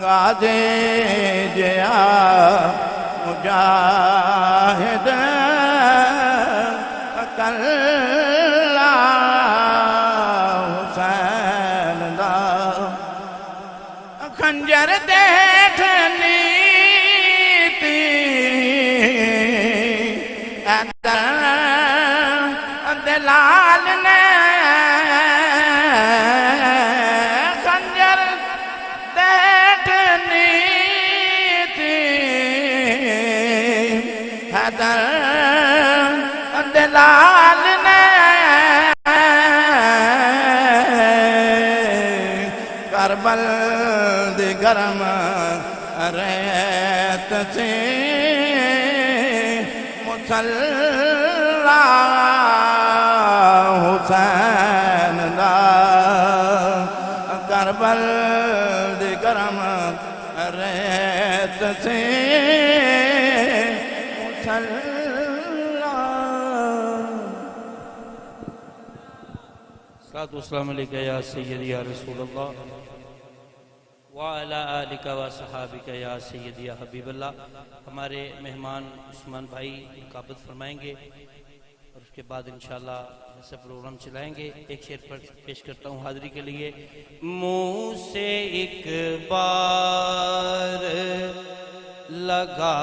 غازی جیا مجاہد کلا حسین دا خنجر دیٹھنی تی دلال نے خنجر دیٹھنی تھی حیدر دلال نے کربل دی گرم ریت سے مسلح حسین دا کربل دی گرم ریت سے مسلح صلاة والسلام علیکہ یا سیدی یا رسول اللہ وعلی آلکہ و صحابکہ یا سیدی یا حبیب اللہ. ہمارے مہمان عثمان بھائی قابض فرمائیں گے اور اس کے بعد انشاءاللہ ایسا پروگرام چلائیں گے. ایک شعر پر پیش کرتا ہوں حاضری کے لیے. منہ سے ایک بار لگا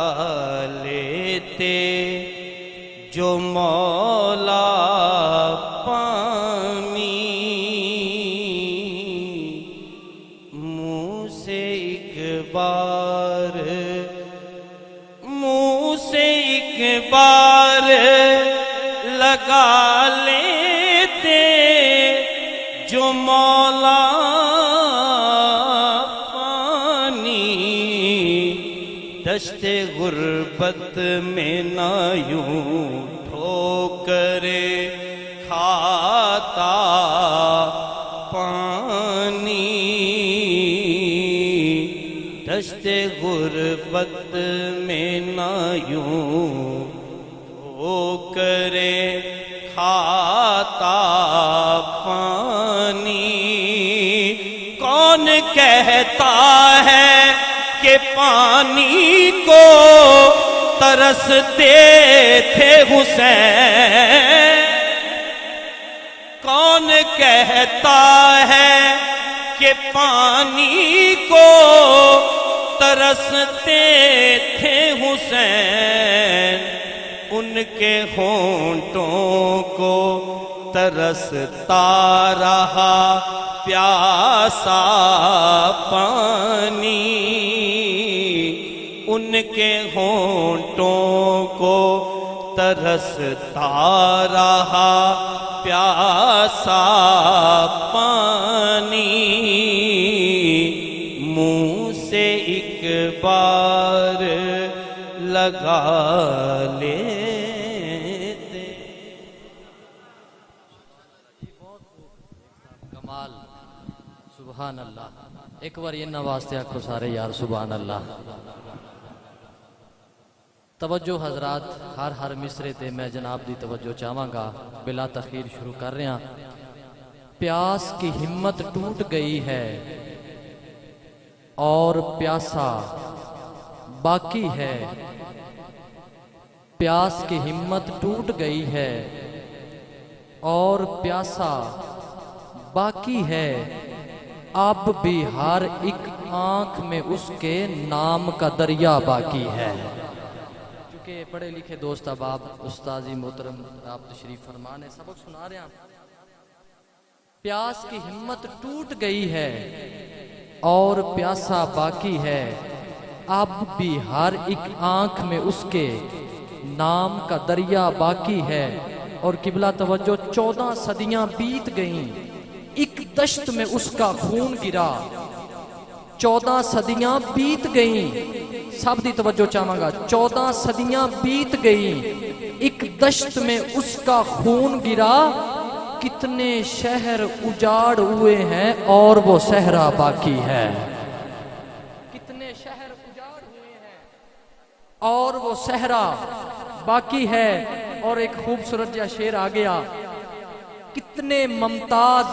لیتے جو مولا پانی منہ سے ایک بار لگا لیتے جو مولا پانی دشت غربت میں نہ یوں ٹھوکرے کھاتا پانی دشت غربت میں نہ یوں ٹھوکرے کھاتا پانی. کون کہتا ہے کہ پانی کو ترستے تھے حسین؟ کون کہتا ہے کہ پانی کو ترستے تھے حسین؟ ان کے ہونٹوں کو ترستا رہا پیاسا پانی. ان کے ہونٹوں کو ترستا رہا پیاسا پانی. منہ سے ایک بار لگا لیتے. کمال سبحان اللہ. ایک بار یہ نواستے آکھو سارے یار سبحان اللہ. توجہ حضرات ہر مصرے تے میں جناب دی توجہ چاہواں گا. بلا تخیر شروع کر رہے ہیں. پیاس کی ہمت ٹوٹ گئی ہے اور پیاسا باقی ہے. پیاس کی ہمت ٹوٹ گئی ہے اور پیاسا باقی ہے. اب بھی ہر ایک آنکھ میں اس کے نام کا دریا باقی ہے. چونکہ پڑھے لکھے دوست احباب استاذی محترم آپ تشریف فرمان ہے سبق سنا رہے ہیں. پیاس کی ہمت ٹوٹ گئی ہے اور پیاسا باقی ہے. اب بھی ہر ایک آنکھ میں اس کے نام کا دریا باقی ہے. اور قبلہ توجہ 14 صدیاں بیت گئیں ایک دشت میں اس کا خون گرا. 14 صدیاں بیت گئیں. سب دی توجہ چاہوں گا. 14 صدیاں بیت گئیں ایک دشت میں اس کا خون گرا. کتنے شہر اجاڑ ہوئے ہیں اور وہ صحرا باقی ہے. کتنے شہر اجاڑ ہوئے ہیں اور وہ صحرا باقی ہے. اور ایک خوبصورت جا شعر آ گیا. کتنے ممتاز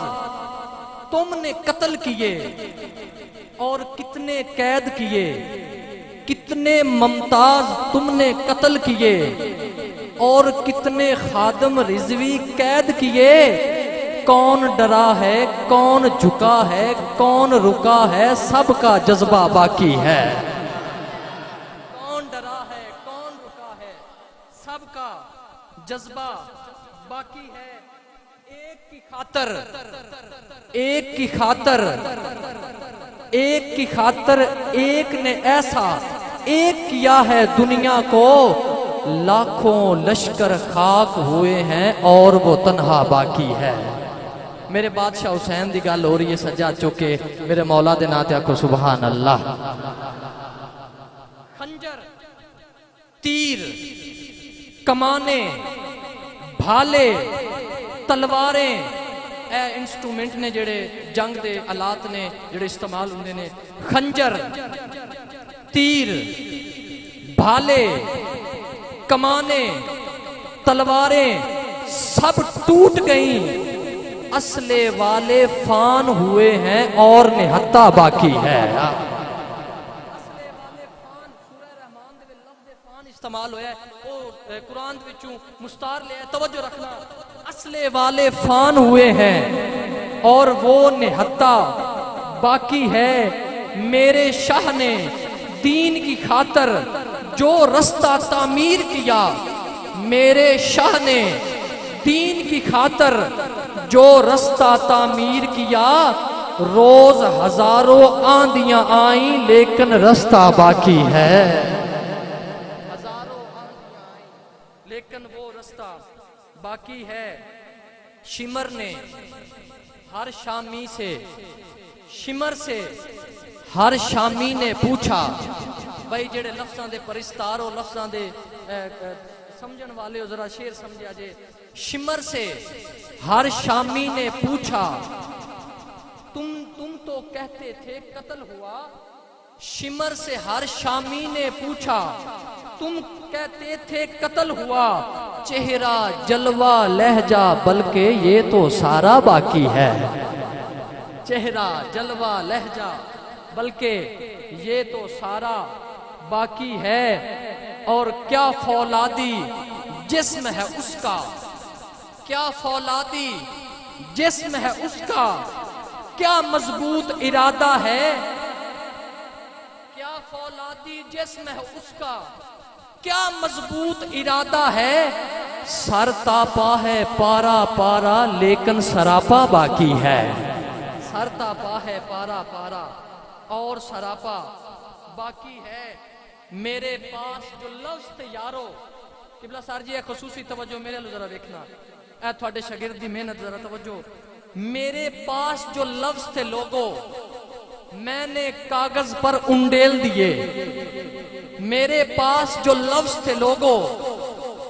تم نے قتل کیے اور کتنے قید کیے، کتنے ممتاز تم نے قتل کیے، اور کتنے خادم رضوی قید کیے، کون ڈرا ہے کون جھکا ہے کون رکا ہے، سب کا جذبہ باقی ہے۔ کون ڈرا ہے کون رکا ہے، سب کا جذبہ باقی ہے۔ ایک کی خاطر، ایک کی خاطر، ایک کی خاطر ایک نے ایسا ایک کیا ہے دنیا کو، لاکھوں لشکر خاک ہوئے ہیں اور وہ تنہا باقی ہے۔ میرے بادشاہ حسین دی گل ہو رہی ہے سجاد چوکے، میرے مولا دے ناتے آکھو سبحان اللہ۔ خنجر، تیر، کمانے، بھالے، تلواریں، اے انسٹرومنٹ نے جڑے جنگ دے آلات نے جڑے استعمال ہوندے نے۔ خنجر، تیر، بھالے، کمانے، تلواریں سب ٹوٹ گئیں، اسلحے والے فان ہوئے ہیں اور نہتا باقی ہے۔ اسلحے والے فان، سورہ رحمان دے لفظ فان استعمال ہویا ہے، او قرآن وچوں مستار لے توجہ رکھنا۔ اسلحے والے فان ہوئے ہیں اور وہ نہتا باقی ہے۔ میرے شاہ نے دین کی خاطر جو رستہ تعمیر کیا، میرے شاہ نے دین کی خاطر جو رستہ تعمیر کیا، روز ہزاروں آندیاں آئیں لیکن رستہ باقی ہے۔ ہزاروں آندیاں آئیں لیکن وہ رستہ باقی ہے۔ شمر نے ہر شامی سے، شمر سے ہر شامی نے پوچھا، بھائی جڑے لفظاں دے پرستار ہو، لفظاں دے سمجھن والے ہو، ذرا شعر سمجھا جے۔ شمر سے ہر شامی نے پوچھا، تم تو کہتے تھے قتل ہوا۔ شمر سے ہر شامی نے پوچھا، تم کہتے تھے قتل ہوا، چہرہ جلوہ لہجہ بلکہ یہ تو سارا باقی ہے۔ چہرہ جلوہ لہجہ بلکہ یہ تو سارا باقی ہے۔ اور کیا فولادی جسم ہے اس کا، کیا فولادی جسم ہے اس کا، کیا مضبوط ارادہ ہے، کیا فولادی جسم ہے اس کا، کیا مضبوط ارادہ ہے۔ سر تاپا ہے پارا پارا لیکن سراپا باقی ہے۔ سر تاپا ہے پارا پارا اور سراپا باقی ہے۔ میرے پاس جو لفظ تھے یارو، قبلہ سار جی خصوصی توجہ میرے لئے ذرا دیکھنا، اے تھوڑے شاگرد دی محنت ذرا توجہ۔ میرے پاس جو لفظ تھے لوگوں، میں نے کاغذ پر انڈیل دیے۔ میرے پاس جو لفظ تھے لوگوں،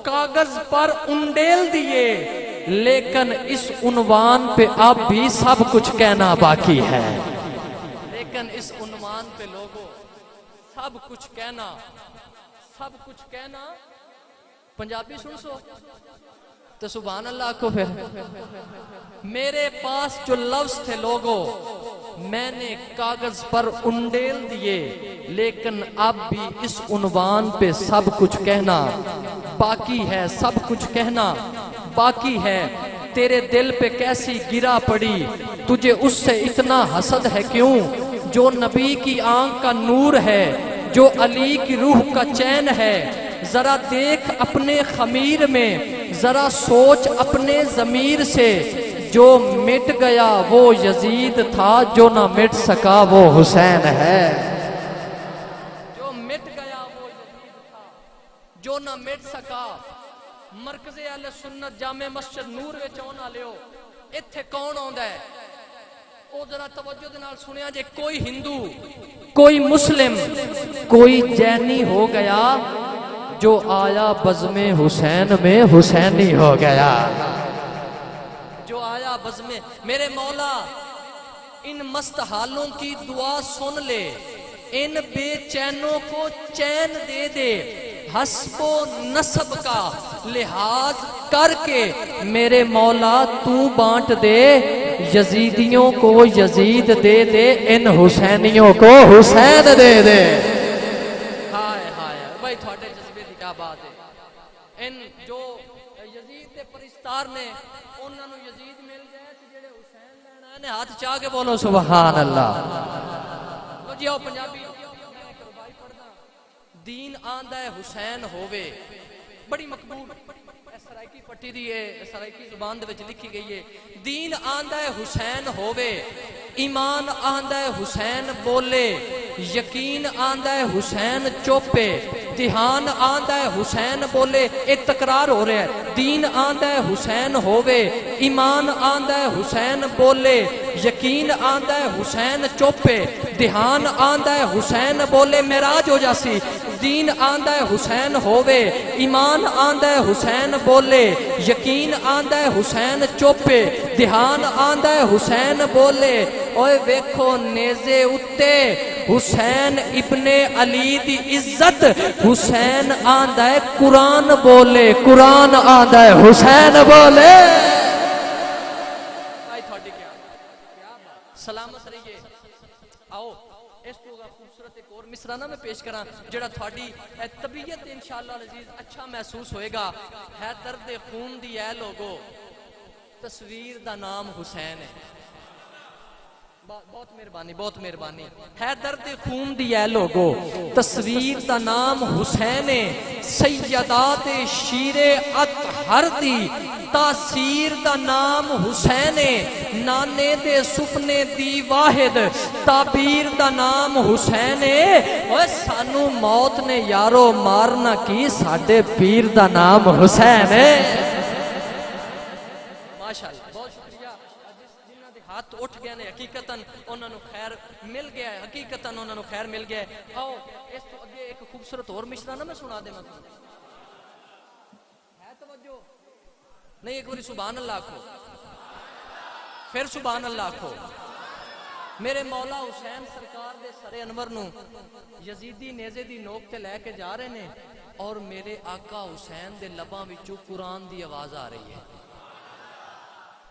کاغذ پر انڈیل دیے، لیکن اس عنوان پہ اب بھی سب کچھ کہنا باقی ہے۔ لیکن اس عنوان پہ لوگوں سب کچھ کہنا، سب کچھ کہنا۔ پنجابی سن سو تو سبحان اللہ کو پھر۔ میرے پاس جو لفظ تھے لوگوں، میں نے کاغذ پر انڈیل دیے، لیکن اب بھی اس عنوان پہ سب کچھ کہنا باقی ہے، سب کچھ کہنا باقی ہے۔ تیرے دل پہ کیسی گرا پڑی، تجھے اس سے اتنا حسد ہے کیوں؟ جو نبی کی آنکھ کا نور ہے، جو علی کی روح کا چین ہے، ذرا دیکھ اپنے خمیر میں، ذرا سوچ اپنے ضمیر سے، جو مٹ گیا وہ یزید تھا، جو نہ مٹ سکا وہ حسین ہے۔ جو مٹ گیا وہ یزید تھا، جو نہ مٹ سکا۔ مرکز اہل سنت جامع مسجد نور وچ آن والےو، ایتھے کون آندا ہے؟ او ذرا توجہ دے نال سنیا جے، کوئی ہندو، کوئی مسلم، کوئی جینی ہو گیا، جو آیا بزم حسین میں حسینی ہو گیا۔ جو آیا بزم، میرے مولا ان مست حالوں کی دعا سن لے، ان بے چینوں کو چین دے دے، حسب و نسب کا لحاظ کر کے میرے مولا تو بانٹ دے، یزیدیوں کو یزید دے دے ان حسینیوں کو حسین دے دے. ہائے ہائے بھائی تھوڑے جذبے دی کیا بات ہے. ان جو یزید دے پرستار نے انہاں نو یزید مل جائے تے جڑے حسین لینا نے ہاتھ چاہ کے بولو سبحان اللہ. لو جی آؤ پنجابی دین آندا ہے حسین ہووے بڑی مقبول سرائکی پٹی دی ہے سرائکی زبان دے وچ لکھی گئی ہے. دین آندا ہے حسین ہووے ایمان آندا ہے حسین بولے یقین آندا ہے حسین چوپے دھیان آندا ہے حسین بولے. ایک تکرار ہو رہا ہے. دین آندا ہے حسین ہووے ایمان آندا ہے حسین بولے یقین آندا ہے حسین چوپے دھیان آندا ہے حسین بولے. معراج ہو جاسی. دین آندا ہے حسین ہووے ایمان آندا ہے حسین بولے یقین آندا ہے حسین چوپے دھیان آندا ہے حسین بولے. اوے ویکھو نیزے اتے حسین ابن علی دی عزت حسین آندا ہے قرآن بولے قرآن آندا ہے حسین بولے. سلامت رہیے. آؤ اس تو خوبصورت ایک اور مصرانہ میں پیش کراں جڑا تھوڑی طبیعت انشاءاللہ العزیز اچھا محسوس ہوئے گا. ہے درد خون دی اے لوگو تصویر دا نام حسین ہے. بہت مہربانی بہت مہربانی. ہے درد خون دی اے لوگو تصویر دا نام حسین ہے. سیدات شیر اطہر دی تاثیر دا نام حسین ہے. نانے دے سپنے دی واحد تعبیر دا نام حسین ہے. اوے سانو موت نے یارو مارنا کی ساڈے پیر دا نام حسین ہے. ماشاءاللہ بہت شکریہ. جنہاں دے ہاتھ اٹھ گئے نے حقیقتاً انہاں نو خیر مل گیا ہے. حقیقتاً انہاں نو خیر مل گیا ہے. آؤ اس تو اگے ایک خوبصورت اور مشرانہ میں سنا دے. ہے توجہ نہیں؟ ایک باری سبحان اللہ کھو پھر سبحان اللہ کھو. میرے مولا حسین سرکار دے سر انور نو یزیدی نیزے دی نوک تے لے کے جا رہے نے اور میرے آقا حسین دے لباں وچوں قرآن دی آواز آ رہی ہے.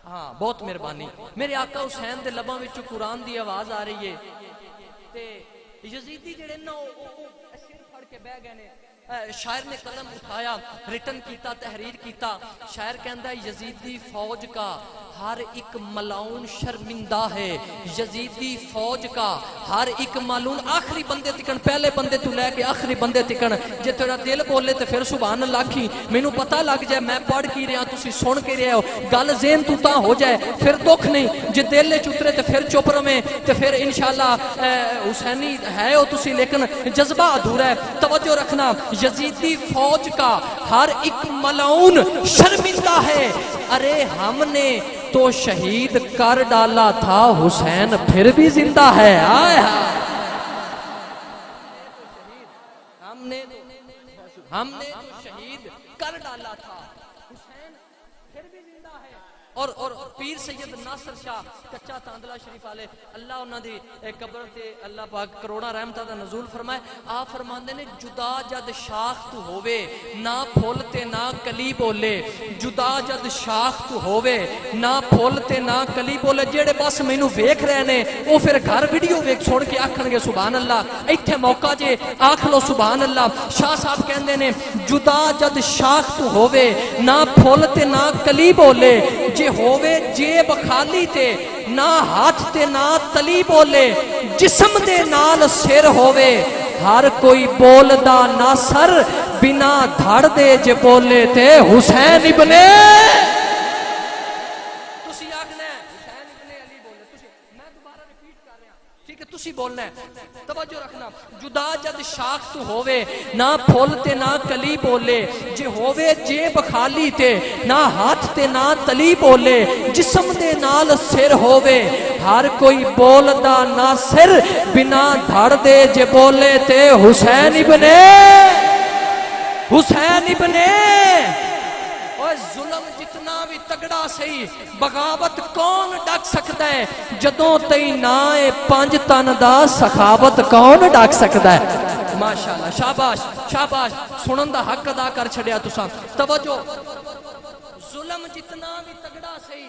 ہاں بہت مہربانی. میرے آقا حسین دے لباں وچوں قرآن دی آواز آ رہی ہے تے یزیدی جڑے نا سر پھڑ کے بہ گئے نے. شاعر نے قلم اٹھایا ریٹن کیتا تحریر کیتا. شاعر کہندا ہے یزیدی فوج کا ہر ایک ملعون شرمندہ ہے. یزیدی فوج کا ہر ایک ملعون آخری بندے تکن پہلے بندے تو لے کے آخری بندے تکن جے تیرا دل بولے تے پھر سبحان اللہ کی مینوں پتہ لگ جائے میں پڑھ کی رہا تسی سن کے رہے ہو گل ذہن تو تاں ہو جائے پھر دکھ نہیں. جے دل وچ اترے تے پھر چپ رہے تے پھر انشاءاللہ حسینی ہے ہو تسی لیکن جذبہ ادھورا ہے. توجہ رکھنا. یزیدی فوج کا ہر ایک ملعون شرمندہ ہے. ارے ہم نے تو شہید کر ڈالا تھا حسین پھر بھی زندہ ہے. آئے ہم نے تو شہید کر ڈالا تھا حسین پھر بھی زندہ ہے. اور پیر سید ناصر شاہ کچا تاندلہ شریف والے اللہ انہاں دی قبر تے اللہ پاک کروڑا رحمتہ دا نزول فرمائے. آپ فرماندے نے جدا جد شاخ تو ہووے نہ پھول تے نہ کلی بولے. جدا جد شاخ تو ہووے نہ پھول تے نہ کلی بولے. جیڑے بس مینوں ویکھ رہے نے او پھر گھر ویڈیو ویکھ چھوڑ کے آکھن گے سبحان اللہ. ایتھے موقع جے آکھ لو سبحان اللہ. شاہ صاحب کہندے نے جدا جد شاخ تو ہووے نہ پھول تے نہ کلی بولے. جے ہووے جیب خالی تے نہ ہاتھ تے نہ تلی بولے. جسم دے نال سر ہووے ہر کوئی بولدا نہ سر بنا دھڑ دے جے بولے تے حسین ابن تسی آکھنا ہے حسین ابن علی بولے. تسی میں دوبارہ ریپیٹ کر رہا ٹھیک ہے تسی بولنا ہے. توجہ رکھنا. جدا جد شاخ تو ہووے نہ پھول تے نہ کلی بولے. جے ہووے جیب خالی تے نہ ہاتھ تے نہ تلی بولے. جسم دے نال سر ہووے ہر کوئی بولدا نہ سر بنا دھڑ دے جے بولے تے حسین ابن ظلم جتنا بھی تگڑا سہی بغاوت کون ڈک سکتا ہے جدوں تئی نائے پنج تن دا سخاوت کون ڈک سکتا ہے. ماشاءاللہ شاباش شاباش. سنن دا حق ادا کر چھڑیا تساں. توجہ. ظلم جتنا بھی تگڑا سہی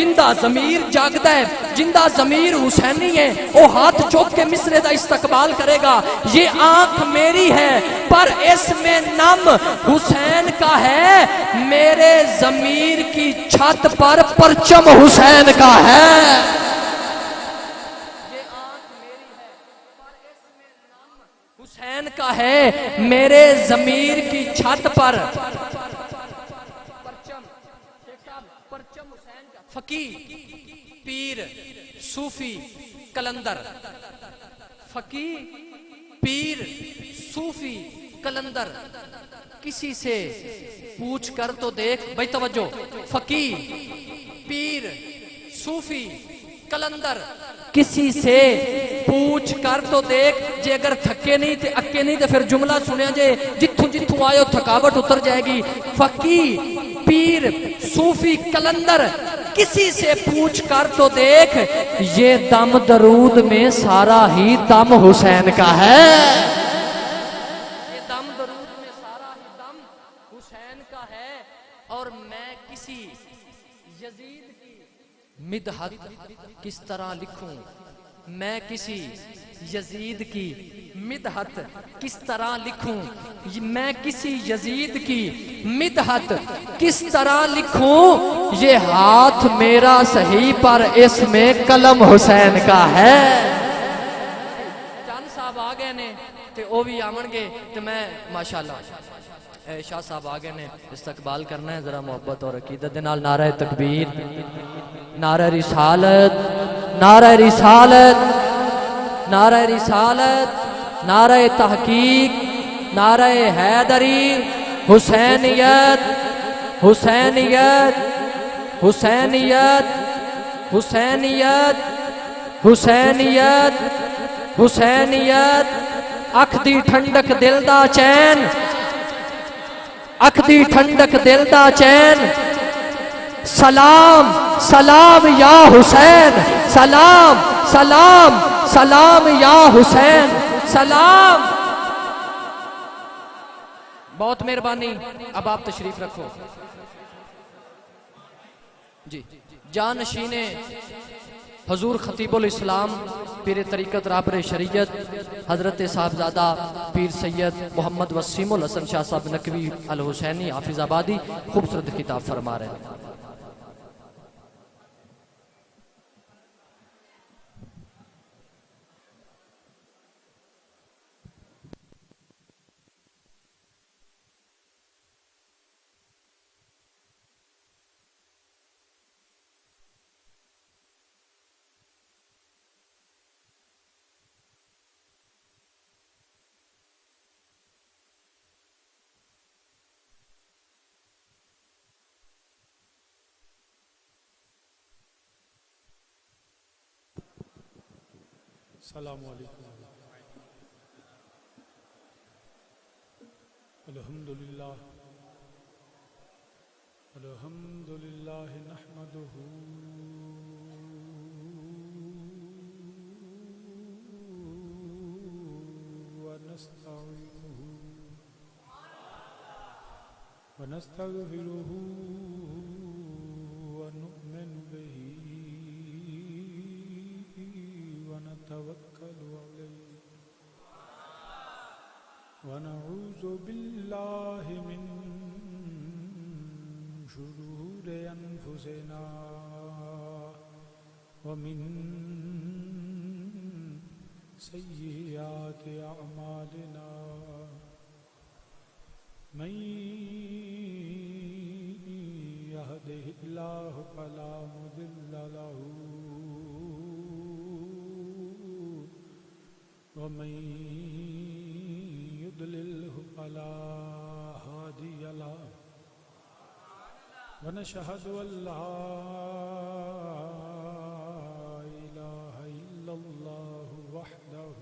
جندہ ضمیر جاگدا ہے، جندہ ضمیر حسینی ہے، وہ ہاتھ چوک کے مصرے دا استقبال کرے گا۔ یہ آنکھ میری ہے پر اس میں نم حسین کا ہے، میرے ضمیر کی چھت پر پرچم حسین کا ہے۔ یہ آنکھ میری ہے پر اس میں نم حسین کا ہے، میرے ضمیر کی چھت پر پرچم حسین کا۔ فقیہ، پیر، صوفی، کلندر، فقیہ، پیر، صوفی، کلندر، کسی سے پوچھ کر تو دیکھ، بھائی توجہ، فقیہ، پیر، صوفی، کلندر، کسی سے پوچھ کر تو دیکھ، جے اگر تھکے نہیں تے اکے نہیں تے پھر جملہ سنیا جے جتھوں جتھوں آئے تھکاوٹ اتر جائے گی۔ فقیہ، پیر، صوفی، کلندر، کسی سے پوچھ کر تو دیکھ، یہ دم درود میں سارا ہی دم حسین کا ہے۔ یہ دم درود میں سارا ہی دم حسین کا ہے، اور میں کسی یزید کی مدحت کس طرح لکھوں، میں کسی یزید کی مدحت کس طرح لکھوں، میں کسی یزید کی مدحت کس طرح لکھوں، یہ ہاتھ میرا صحیح پر اس میں قلم حسین کا ہے۔ چند صاحب آ گئے نے تے او بھی آمن گے تے میں ماشاءاللہ شاہ صاحب آ گئے نے، استقبال کرنا ہے ذرا محبت اور عقیدت دے نال۔ نعرہ تکبیر، نعرہ رسالت، نعرہ رسالت، نعرہ رسالت، نعرہ تحقیق، نعرہ حیدری، حسینیت، حسینیت، حسینیت، حسینیت، حسینیت، حسینیت، اکھ دی ٹھنڈک دل دا چین، اکھ دی ٹھنڈک دل دا چین، سلام سلام یا حسین، سلام سلام سلام یا حسین، سلام۔ بہت مہربانی، اب آپ تشریف رکھو جی۔ جانشین حضور خطیب الاسلام پیر طریقت رہبر شریعت حضرت صاحبزادہ پیر سید محمد وسیم الحسن شاہ صاحب نقوی الحسینی حافظ آبادی خوبصورت خطاب فرما رہے ہیں۔ السلام علیکم۔ الحمدللہ الحمدللہ نحمدہ ونستعینہ ونستغفرہ ونؤمن بہ ونتوکل علیہ ونعوذ باللہ من شرور انفسنا ومن سیئات اعمالنا من یہدہ اللہ فلا مضل لہ ومن يضلله فلا هادي له ونشهد أن لا إله إلا الله وحده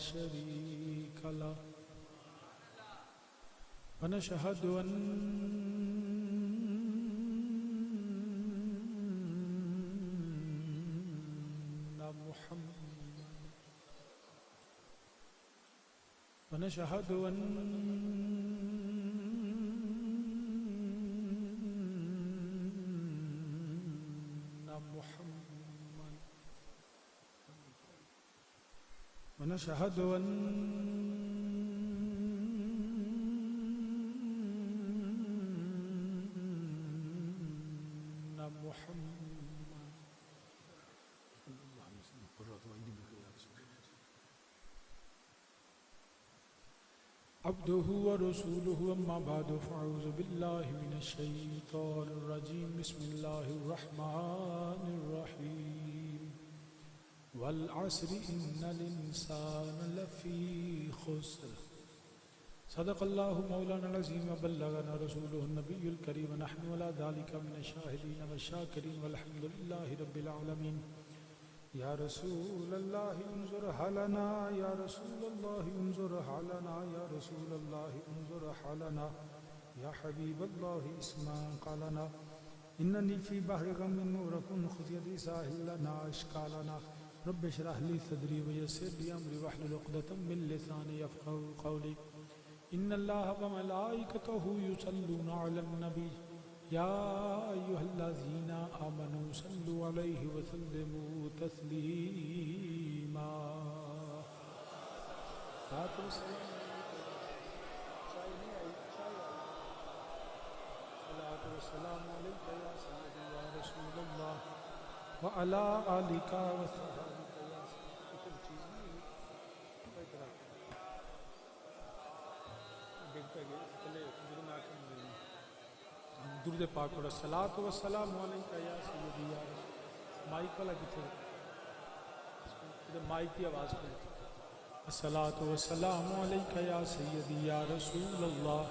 شريك له ونشهد أن محمد ونشهد أن محمد ونشهد أن عبده ورسوله أما بعد فأعوذ بالله من الشيطان الرجيم بسم الله الرحمن الرحيم والعصر إن الإنسان لفي خسر صدق الله مولانا العظيم وبلغنا رسوله النبي الكريم ونحن على ذلك من الشاهدين والشاكرين والحمد لله رب العالمين يا رسول الله انظر حالنا يا رسول الله انظر حالنا يا رسول الله انظر حالنا يا حبيب الله اسمع قالنا إنني في بحر غم مغرق خذ يدي ساحل لنا أشكالنا رب اشرح لي صدري ويسر لي أمري واحلل عقدة من لساني يفقهوا قولي إن الله وملائكته يصلون على النبي يا أيها الذين آمنوا صلوا عليه وسلموا تسليما صلاة والسلام عليك يا سيدي يا رسول الله وعلى آلك وصحبك يا سيدي درود پاک پڑھو صلاۃ و سلام علیکہ یا سیدی یا رسول مائک والا کتنے مائک کی آواز پڑھو صلاۃ و سلام علیکہ یا سیدی یا رسول اللہ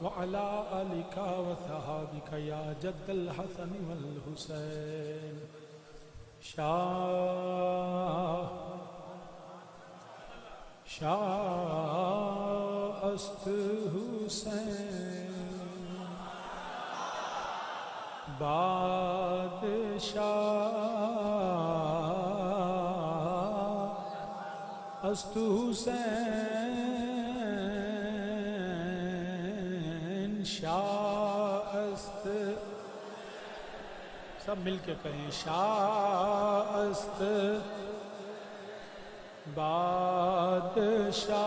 وعلی آلک و صحابک یا جد الحسن والحسین شاہ است حسین بادشاہ است حسین شاہ است سب مل کے کہیں شاہ است بادشاہ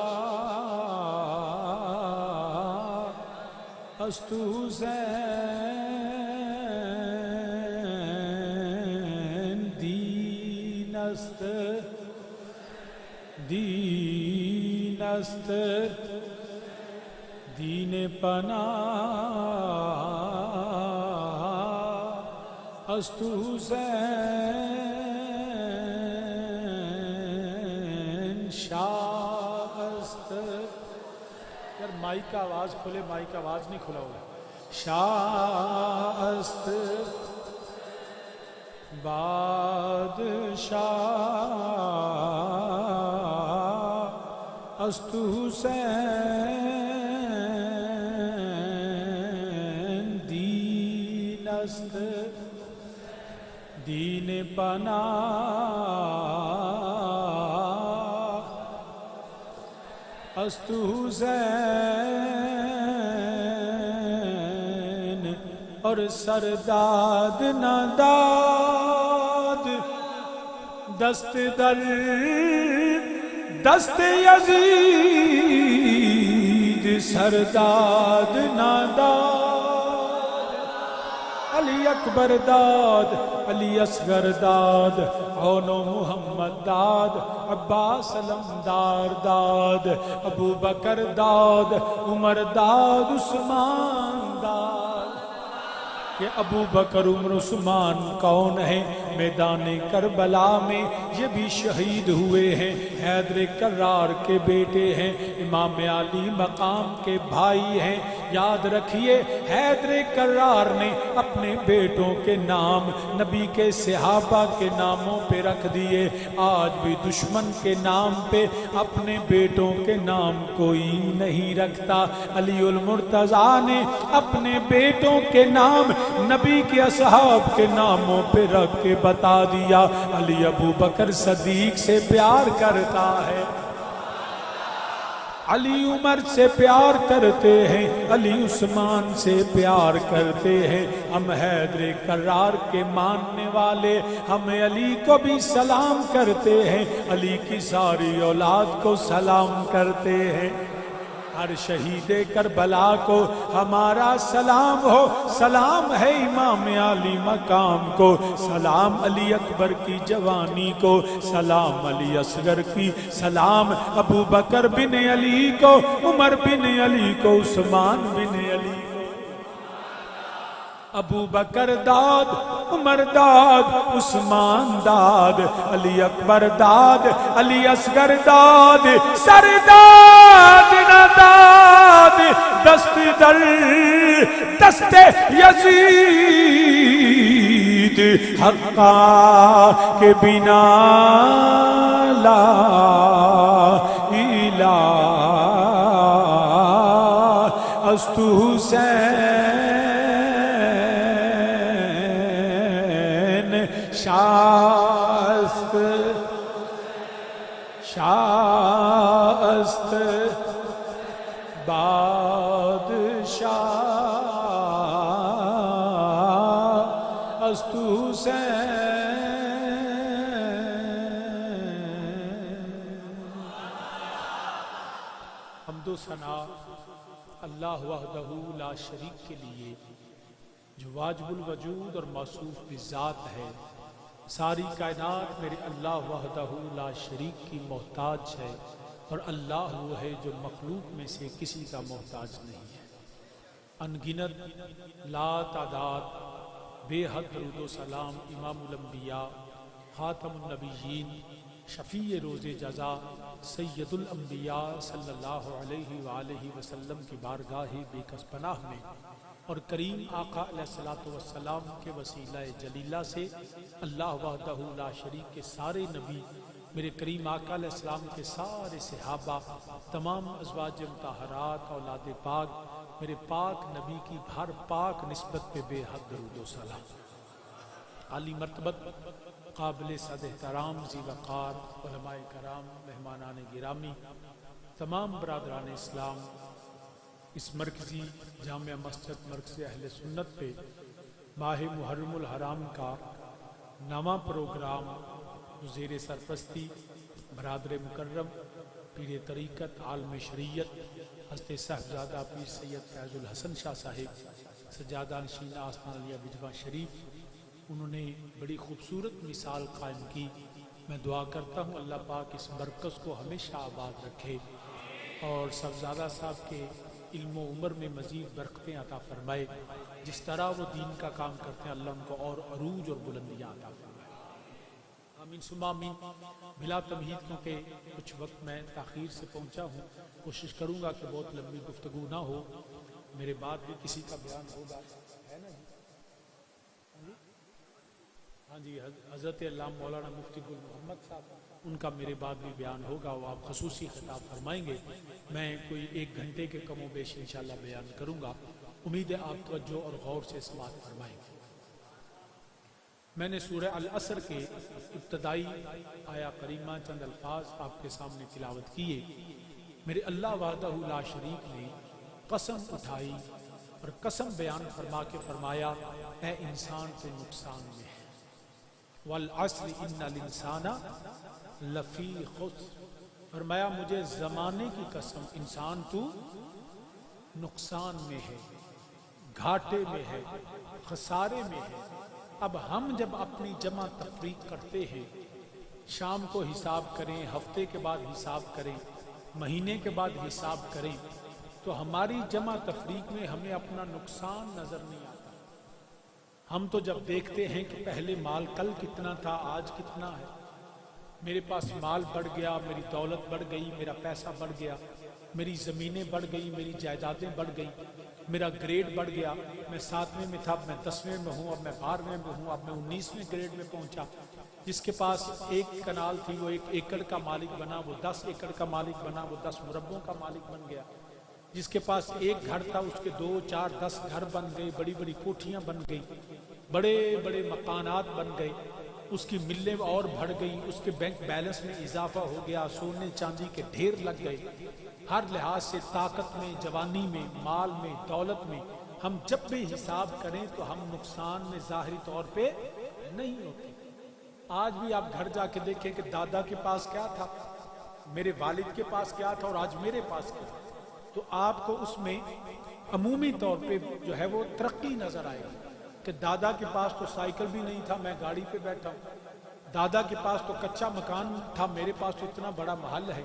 است حسین دین است دین است دین پناہ است حسین شاہ است یار مائک کا آواز کھولے مائک کا آواز نہیں کھلا ہوگا شاہ است بادشاہ است حسین دین است دین پناہ است حسین اور سرداد نہ داد دست در دست یزید سرداد نہ داد علی اکبر داد علی اصغر داد عون و محمد داد عباس علمدار داد ابو بکر داد عمر داد عثمان داد یہ ابو بکر عمر عثمان کون ہیں میدان کربلا میں یہ بھی شہید ہوئے ہیں حیدر کرار کے بیٹے ہیں امام علی مقام کے بھائی ہیں یاد رکھیے حیدر کرار نے اپنے بیٹوں کے نام نبی کے صحابہ کے ناموں پہ رکھ دیے آج بھی دشمن کے نام پہ اپنے بیٹوں کے نام کوئی نہیں رکھتا علی المرتضیٰ نے اپنے بیٹوں کے نام نبی کے اصحاب کے ناموں پہ رکھ کے بتا دیا علی ابو بکر صدیق سے پیار کرتا ہے، علی عمر سے پیار کرتے ہیں، علی عثمان سے پیار کرتے ہیں، ہم حیدر کرار کے ماننے والے ہم علی کو بھی سلام کرتے ہیں، علی کی ساری اولاد کو سلام کرتے ہیں، ہر شہید کربلا کو ہمارا سلام ہو، سلام ہے امام علی مقام کو، سلام علی اکبر کی جوانی کو، سلام علی اصغر کی، سلام ابو بکر بن علی کو، عمر بن علی کو، عثمان بن علی کو، ابو بکر داد، عمر داد، عثمان داد، علی اکبر داد، علی اصغر داد، سرداد نہ داد، دست در دست یزید، حقا کے بنا لا الہ است حسین، شاست شاست بادشاہ است حسین۔ حمد و ثنا اللہ وحدہ لا شریک کے لیے جو واجب الوجود اور موصوف بالذات ہے، ساری کائنات میرے اللہ وحدہ لا شریک کی محتاج ہے، اور اللہ وہ ہے جو مخلوق میں سے کسی کا محتاج نہیں ہے۔ انگنت لا تعداد بے حد درود و سلام امام الانبیاء، خاتم النبیین، شفیع روز جزا، سید الانبیاء صلی اللہ علیہ وآلہ وسلم کی بارگاہ بے کس پناہ میں، اور کریم آقا علیہ الصلوۃ والسلام کے وسیلہ جلیلہ سے اللہ وحدہ لا شریک کے سارے نبی، میرے کریم آقا علیہ السلام کے سارے صحابہ، تمام ازواج مطہرات، اولاد پاک، میرے پاک نبی کی ہر پاک نسبت پہ بے حد درود و سلام۔ عالی مرتبت قابل صد احترام ذی وقار علماء کرام، مہمانان گرامی، تمام برادران اسلام، اس مرکزی جامع مسجد مرکز اہل سنت پہ ماہ محرم الحرام کا نواں پروگرام زیر سرپرستی برادر مکرم پیر طریقت عالم شریعت حضرت صاحبزادہ پیر سید فیض الحسن شاہ صاحب سجادہ نشین آستان علیہ بجوا شریف، انہوں نے بڑی خوبصورت مثال قائم کی۔ میں دعا کرتا ہوں اللہ پاک اس مرکز کو ہمیشہ آباد رکھے اور صاحبزادہ صاحب کے علم و عمر میں مزید برکتیں عطا فرمائے، جس طرح وہ دین کا کام کرتے ہیں اللہ ان کو اور عروج اور بلندیاں عطا فرمائے، آمین ثم آمین۔ بلا تمہید کیونکہ کچھ وقت میں تاخیر سے پہنچا ہوں، کوشش کروں گا کہ بہت لمبی گفتگو نہ ہو، میرے بعد بھی کسی کا بیان ہوگا، ہے نا ہاں جی، حضرت علامہ مولانا مفتی گل محمد صاحب، ان کا میرے بعد بھی بیان ہوگا، وہ آپ خصوصی خطاب فرمائیں گے، میں کوئی 1 گھنٹے کے کم و بیش انشاءاللہ بیان کروں گا، امید ہے آپ توجہ اور غور سے سماعت فرمائیں گے۔ میں نے سورہ العصر کے ابتدائی آیا کریمہ چند الفاظ آپ کے سامنے تلاوت کیے۔ میرے اللہ وحدہ لا شریک نے قسم اٹھائی اور قسم بیان فرما کے فرمایا، اے انسان تو نقصان میں ہے، والعصر ان الانسان لفی خسر، فرمایا مجھے زمانے کی قسم، انسان تو نقصان میں ہے، گھاٹے میں ہے، خسارے میں ہے۔ اب ہم جب اپنی جمع تفریق کرتے ہیں، شام کو حساب کریں، ہفتے کے بعد حساب کریں، مہینے کے بعد حساب کریں، تو ہماری جمع تفریق میں ہمیں اپنا نقصان نظر نہیں آتا۔ ہم تو جب دیکھتے ہیں کہ پہلے مال کل کتنا تھا، آج کتنا ہے، میرے پاس مال بڑھ گیا، میری دولت بڑھ گئی، میرا پیسہ بڑھ گیا، میری زمینیں بڑھ گئی، میری جائیدادیں بڑھ گئی، میرا گریڈ بڑھ گیا، میں 7ویں میں تھا، اب میں 10ویں میں ہوں، اب میں 12ویں میں ہوں، اب میں 19ویں گریڈ میں پہنچا۔ جس کے پاس 1 کنال تھی وہ 1 ایکڑ کا مالک بنا، وہ 10 ایکڑ کا مالک بنا، وہ 10 مربوں کا مالک بن گیا۔ جس کے پاس ایک گھر تھا اس کے 2 4 10 گھر بن گئے، بڑی بڑی کوٹھیاں بن گئی، بڑے بڑے مکانات بن گئے، اس کی ملیں اور بڑھ گئی، اس کے بینک بیلنس میں اضافہ ہو گیا، سونے چاندی کے ڈھیر لگ گئے، ہر لحاظ سے طاقت میں، جوانی میں، مال میں، دولت میں ہم جب بھی حساب کریں تو ہم نقصان میں ظاہری طور پہ نہیں ہوتے۔ آج بھی آپ گھر جا کے دیکھیں کہ دادا کے پاس کیا تھا، میرے والد کے پاس کیا تھا اور آج میرے پاس کیا تھا، تو آپ کو اس میں عمومی طور پہ جو ہے وہ ترقی نظر آئے گی کہ دادا کے پاس تو سائیکل بھی نہیں تھا، میں گاڑی پہ بیٹھا ہوں، دادا کے پاس تو کچا مکان تھا، میرے پاس تو اتنا بڑا محل ہے،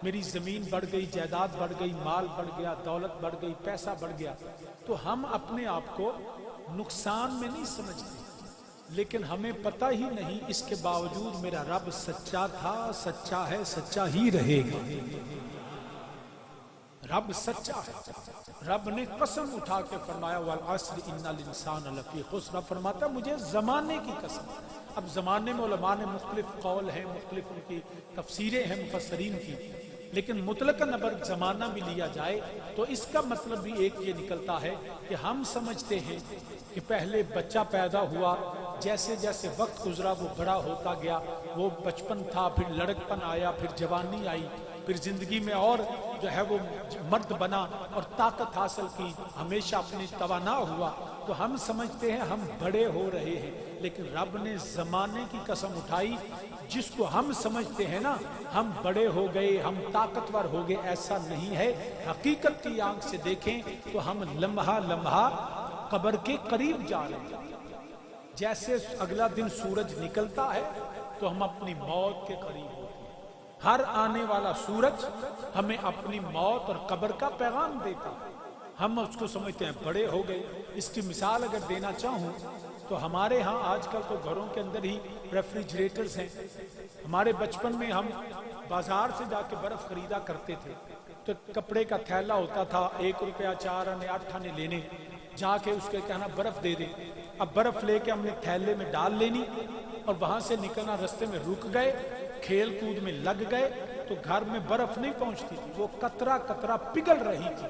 میری زمین بڑھ گئی، جائیداد بڑھ گئی، مال بڑھ گیا، دولت بڑھ گئی، پیسہ بڑھ گیا۔ تو ہم اپنے آپ کو نقصان میں نہیں سمجھتے، لیکن ہمیں پتہ ہی نہیں اس کے باوجود میرا رب سچا تھا، سچا ہے، سچا ہی رہے گا۔ رب سچا ہے۔ رب نے قسم اٹھا کے فرمایا والعصر ان الانسان لفی خسر، فرماتا مجھے زمانے کی قسم۔ اب زمانے میں علماء نے مختلف قول ہیں، مختلف ان کی تفسیریں ہیں مفسرین کی، لیکن مطلقاً اگر زمانہ بھی لیا جائے تو اس کا مطلب بھی ایک یہ نکلتا ہے کہ ہم سمجھتے ہیں کہ پہلے بچہ پیدا ہوا، جیسے جیسے وقت گزرا وہ بڑا ہوتا گیا، وہ بچپن تھا، پھر لڑکپن آیا، پھر جوانی آئی، پھر زندگی میں اور جو ہے وہ مرد بنا اور طاقت حاصل کی، ہمیشہ اپنی توانا ہوا، تو ہم سمجھتے ہیں ہم بڑے ہو رہے ہیں، لیکن رب نے زمانے کی قسم اٹھائی، جس کو ہم سمجھتے ہیں نا ہم بڑے ہو گئے، ہم طاقتور ہو گئے، ایسا نہیں ہے۔ حقیقت کی آنکھ سے دیکھیں تو ہم لمحہ لمحہ قبر کے قریب جا رہے ہیں۔ جیسے اگلا دن سورج نکلتا ہے تو ہم اپنی موت کے قریب ہوتے ہیں۔ ہر آنے والا سورج ہمیں اپنی موت اور قبر کا پیغام دیتا ہے، ہم اس کو سمجھتے ہیں بڑے ہو گئے۔ اس کی مثال اگر دینا چاہوں تو ہمارے ہاں آج کل تو گھروں کے اندر ہی ریفریجریٹرز ہیں۔ ہمارے بچپن میں ہم بازار سے جا کے برف خریدا کرتے تھے، تو کپڑے کا تھیلا ہوتا تھا، 1 روپیہ 4 آنے 8 آنے لینے، جا کے اس کے کہنا برف دے دے۔ اب برف لے کے ہم نے تھیلے میں ڈال لینی اور وہاں سے نکلنا، رستے میں رک گئے، کھیل کود میں لگ گئے تو گھر میں برف نہیں پہنچتی تھی، وہ قطرہ قطرہ پگھل رہی تھی۔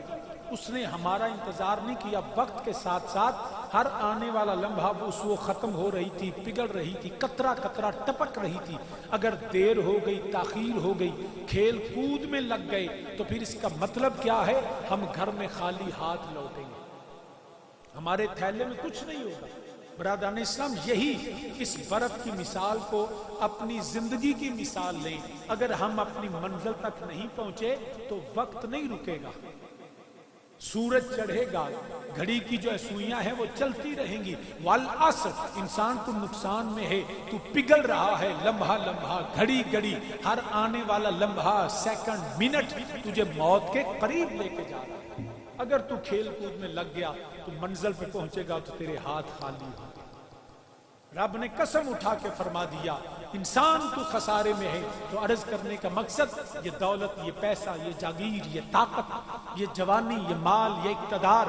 اس نے ہمارا انتظار نہیں کیا، وقت کے ساتھ ساتھ ہر آنے والا لمحہ وہ ختم ہو رہی تھی، پگھل رہی تھی، قطرہ قطرہ ٹپک رہی تھی۔ اگر دیر ہو گئی، تاخیر ہو گئی، کھیل کود میں لگ گئے تو پھر اس کا مطلب کیا ہے؟ ہم گھر میں خالی ہاتھ لوٹیں گے، ہمارے تھیلے میں کچھ نہیں ہوگا۔ برادران اسلام، یہی اس برف کی مثال کو اپنی زندگی کی مثال لیں۔ اگر ہم اپنی منزل تک نہیں پہنچے تو وقت نہیں رکے گا، سورج چڑھے گا، گھڑی کی جو سوئیاں ہیں وہ چلتی رہیں گی۔ والعصر، انسان تو نقصان میں ہے، تو پگھل رہا ہے لمحہ لمحہ، گھڑی گھڑی، ہر آنے والا لمحہ، سیکنڈ، منٹ تجھے موت کے قریب لے کے جا رہا ہے۔ اگر تو کھیل کود میں لگ گیا تو منزل پہ پہنچے گا تو تیرے ہاتھ خالی ہوں۔ رب نے قسم اٹھا کے فرما دیا انسان تو خسارے میں ہے۔ تو عرض کرنے کا مقصد، یہ دولت، یہ پیسہ، یہ جاگیر، یہ طاقت، یہ جوانی، یہ مال، یہ اقتدار،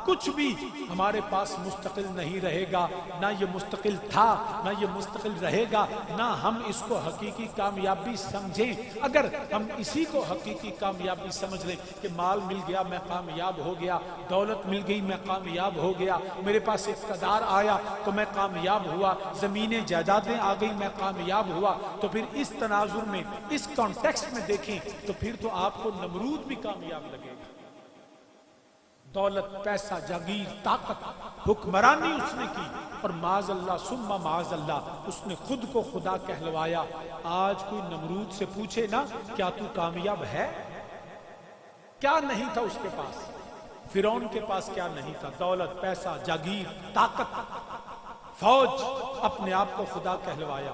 کچھ بھی ہمارے پاس مستقل نہیں رہے گا، نہ یہ مستقل تھا، نہ یہ مستقل رہے گا، نہ ہم اس کو حقیقی کامیابی سمجھیں۔ اگر ہم اسی کو حقیقی کامیابی سمجھ لیں کہ مال مل گیا میں کامیاب ہو گیا، دولت مل گئی میں کامیاب ہو گیا، میرے پاس اقتدار آیا تو میں کامیاب ہوا، زمینیں جائیدادیں آ گئی میں کامیاب ہوا، تو پھر اس تناظر میں، اس کانٹیکسٹ میں دیکھیں تو پھر تو آپ کو نمرود بھی کامیاب لگے گا۔ دولت، پیسہ، جاگیر، طاقت، حکمرانی اس نے کی، اور معاذ اللہ ثم معاذ اللہ اس نے خود کو خدا کہلوایا۔ آج کوئی نمرود سے پوچھے نا کیا تو کامیاب ہے؟ کیا نہیں تھا اس کے پاس؟ فرعون کے پاس کیا نہیں تھا؟ دولت، پیسہ، جاگیر، طاقت، فوج، اپنے آپ کو خدا کہلوایا۔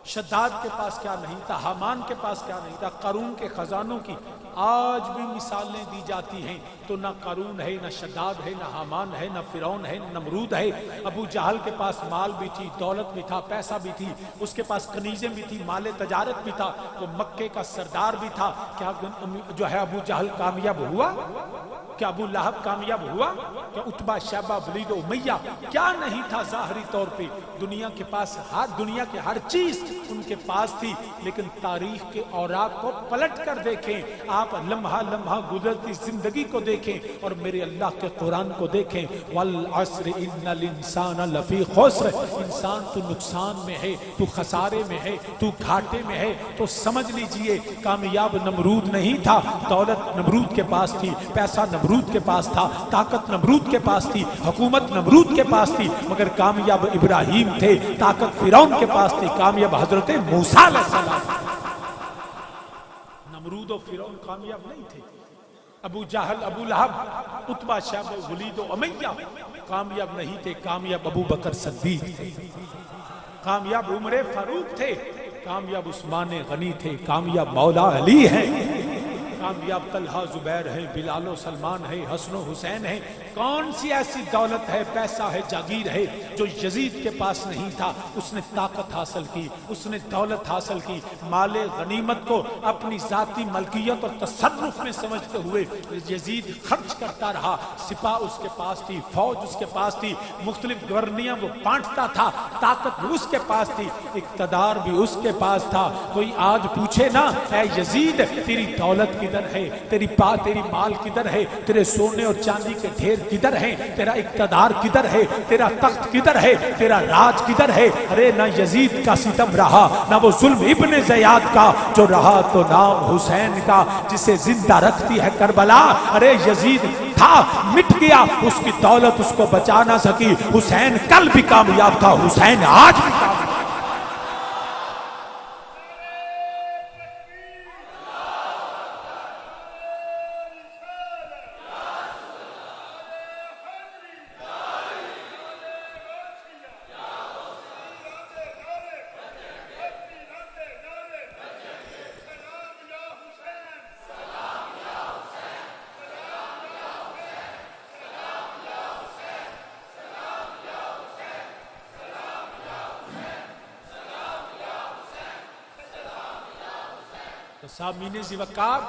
شداد کے پاس کیا نہیں تھا؟ حامان کے پاس کیا نہیں تھا؟ قارون کے خزانوں کی آج بھی مثالیں دی جاتی ہیں تو نہ قارون ہے، نہ شداد ہے، نہ حامان ہے، نہ فرعون ہے، نہ نمرود ہے۔ ابو جہل کے پاس مال بھی تھی، دولت بھی تھا، پیسہ بھی تھی، اس کے پاس کنیزیں بھی تھی، مال تجارت بھی تھا، وہ مکے کا سردار بھی تھا۔ کیا جو ہے ابو جہل کامیاب ہوا؟ کیا ابو لہب کامیاب ہوا؟ کیا عتبہ شیبہ ولید امیہ کیا نہیں تھا ظاہری طور پہ؟ دنیا کے پاس دنیا کے ہر چیز ان کے پاس تھی، لیکن تاریخ کے اوراق کو پلٹ کر دیکھیں، آپ لمحہ لمحہ گزرتی زندگی کو دیکھیں اور میرے اللہ کے قرآن کو دیکھیں، والعصر ان الانسان لفی خسر، انسان تو نقصان میں ہے، تو خسارے میں ہے، تو گھاٹے میں ہے۔ تو سمجھ لیجئے کامیاب نمرود نہیں تھا، دولت نمرود کے پاس تھی، پیسہ نمرود کے پاس تھا، طاقت نمرود کے پاس تھی، حکومت نمرود کے پاس تھی، مگر کامیاب ابراہیم تھے، طاقت فرعون کے پاس تھی، کامیاب حضرت موسیٰ علیہ السلام۔ نمرود و فرعون کامیاب نہیں تھے، ابو جہل، ابو لہب، عتبہ شیبہ ولید و امیہ کامیاب نہیں تھے، کامیاب ابو بکر صدیق تھے، کامیاب عمر فاروق تھے، کامیاب عثمان غنی تھے، کامیاب مولا علی ہیں، کامیاب طلحہ زبیر ہیں، بلال و سلمان ہیں، حسن و حسین ہیں۔ کون سی ایسی دولت ہے، پیسہ ہے، جاگیر ہے جو یزید کے پاس نہیں تھا؟ اس نے طاقت حاصل کی، اس نے دولت حاصل کی، مال غنیمت کو اپنی ذاتی ملکیت اور تصرف میں سمجھتے ہوئے یزید خرچ کرتا رہا، سپاہ اس کے پاس تھی، فوج اس کے پاس تھی، مختلف گورنیاں وہ بانٹتا تھا، طاقت بھی اس کے پاس تھی، اقتدار بھی اس کے پاس تھا۔ کوئی آج پوچھے نا اے یزید تیری دولت کدھر ہے، تیری مال کدھر ہے، تیرے سونے اور چاندی کے ڈھیر کدھر ہیں، تیرا اقتدار کدھر ہے، تیرا تخت کدھر ہے، تیرا راج کدھر ہے؟ ارے نہ یزید کا ستم رہا، نہ وہ ظلم ابن زیاد کا، جو رہا تو نام حسین کا جسے زندہ رکھتی ہے کربلا۔ ارے یزید تھا، مٹ گیا، اس کی دولت اس کو بچا نہ سکی۔ حسین کل بھی کامیاب تھا، حسین آج بھی کامیاب۔ سامعین ذی وقار،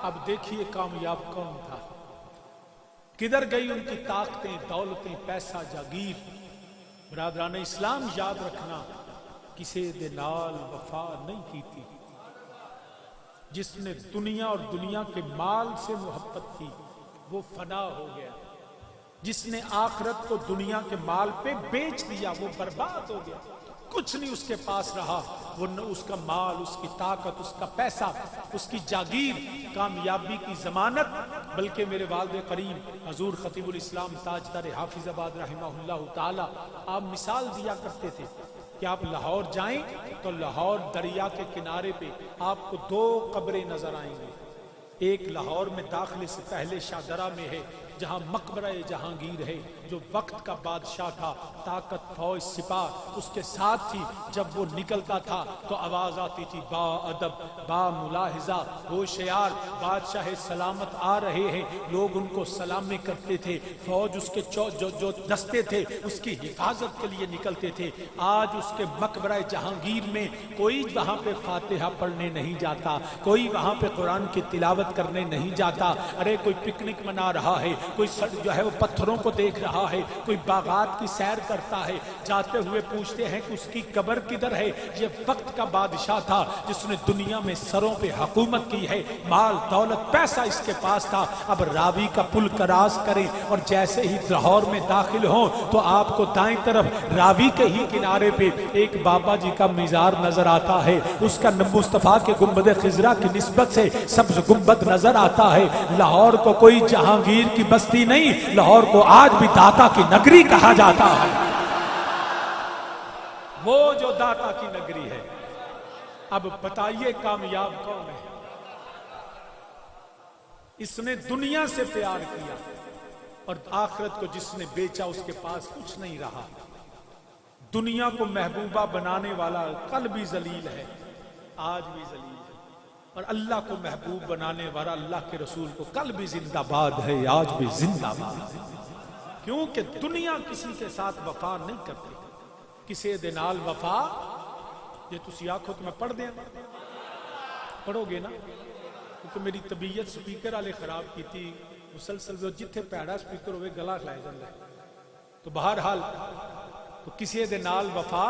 اب دیکھیے کامیاب کون تھا، کدھر گئی ان کی طاقتیں، دولتیں، پیسہ، جاگیر۔ برادران اسلام یاد رکھنا، کسی دے نال وفا نہیں کی تھی۔ جس نے دنیا اور دنیا کے مال سے محبت کی وہ فنا ہو گیا، جس نے آخرت کو دنیا کے مال پہ بیچ دیا وہ برباد ہو گیا، کچھ نہیں اس کے پاس رہا۔ وہ نہ اس کا مال، اس کی طاقت، اس کا پیسہ، اس کی جاگیر کامیابی کی ضمانت، بلکہ میرے والد کریم حضور خطیب الاسلام تاجدار حافظ آباد رحمہ اللہ تعالی آپ مثال دیا کرتے تھے کہ آپ لاہور جائیں تو لاہور دریا کے کنارے پہ آپ کو 2 قبریں نظر آئیں گی۔ ایک لاہور میں داخلے سے پہلے شاہدرہ میں ہے جہاں مقبرہ جہانگیر ہے، جو وقت کا بادشاہ تھا، طاقت، فوج، سپاہ اس کے ساتھ تھی۔ جب وہ نکلتا تھا تو آواز آتی تھی با ادب، با ملاحظہ، ہوشیار، بادشاہ سلامت آ رہے ہیں۔ لوگ ان کو سلامی کرتے تھے، فوج اس کے جو دستے تھے اس کی حفاظت کے لیے نکلتے تھے۔ آج اس کے مقبرہ جہانگیر میں کوئی وہاں پہ فاتحہ پڑھنے نہیں جاتا، کوئی وہاں پہ قرآن کی تلاوت کرنے نہیں جاتا۔ ارے کوئی پکنک منا رہا ہے، کوئی جو ہے وہ پتھروں کو دیکھ رہا ہے، کوئی باغات کی سیر کرتا ہے، جاتے ہوئے پوچھتے ہیں کہ اس کی قبر کدھر ہے۔ یہ وقت کا بادشاہ تھا جس نے دنیا میں سروں پہ حکومت کی ہے، مال دولت پیسہ اس کے پاس تھا۔ اب راوی کا پل کراس کریں اور جیسے ہی لاہور میں داخل ہوں تو آپ کو دائیں طرف راوی کے ہی کنارے پہ ایک بابا جی کا مزار نظر آتا ہے، اس کا مصطفیٰ کے گنبد خضرا کی نسبت سے سبز گنبد نظر آتا ہے۔ لاہور کو کوئی جہانگیر کی بستی نہیں، لاہور کو آج بھی داتا کی نگری کہا جاتا ہے، وہ جو داتا کی نگری ہے۔ اب بتائیے کامیاب کون ہے؟ اس نے دنیا سے پیار کیا اور آخرت کو جس نے بیچا اس کے پاس کچھ نہیں رہا۔ دنیا کو محبوبہ بنانے والا کل بھی ذلیل ہے، آج بھی ذلیل ہے، اور اللہ کو محبوب بنانے والا اللہ کے رسول کو کل بھی زندہ باد ہے، آج بھی زندہ باد ہے۔ کیونکہ دنیا کسی کے ساتھ وفا نہیں کرتی، کسی دے نال وفا یہ تسی آنکھوں تو میں پڑھ دیں، پڑھو گے نا؟ کیونکہ میری طبیعت سپیکر والے خراب کی تھی، مسلسل جتھے پیڑا سپیکر ہوئے گلا کھلایا جاتا ہے. تو بہرحال تو کسی دے نال وفا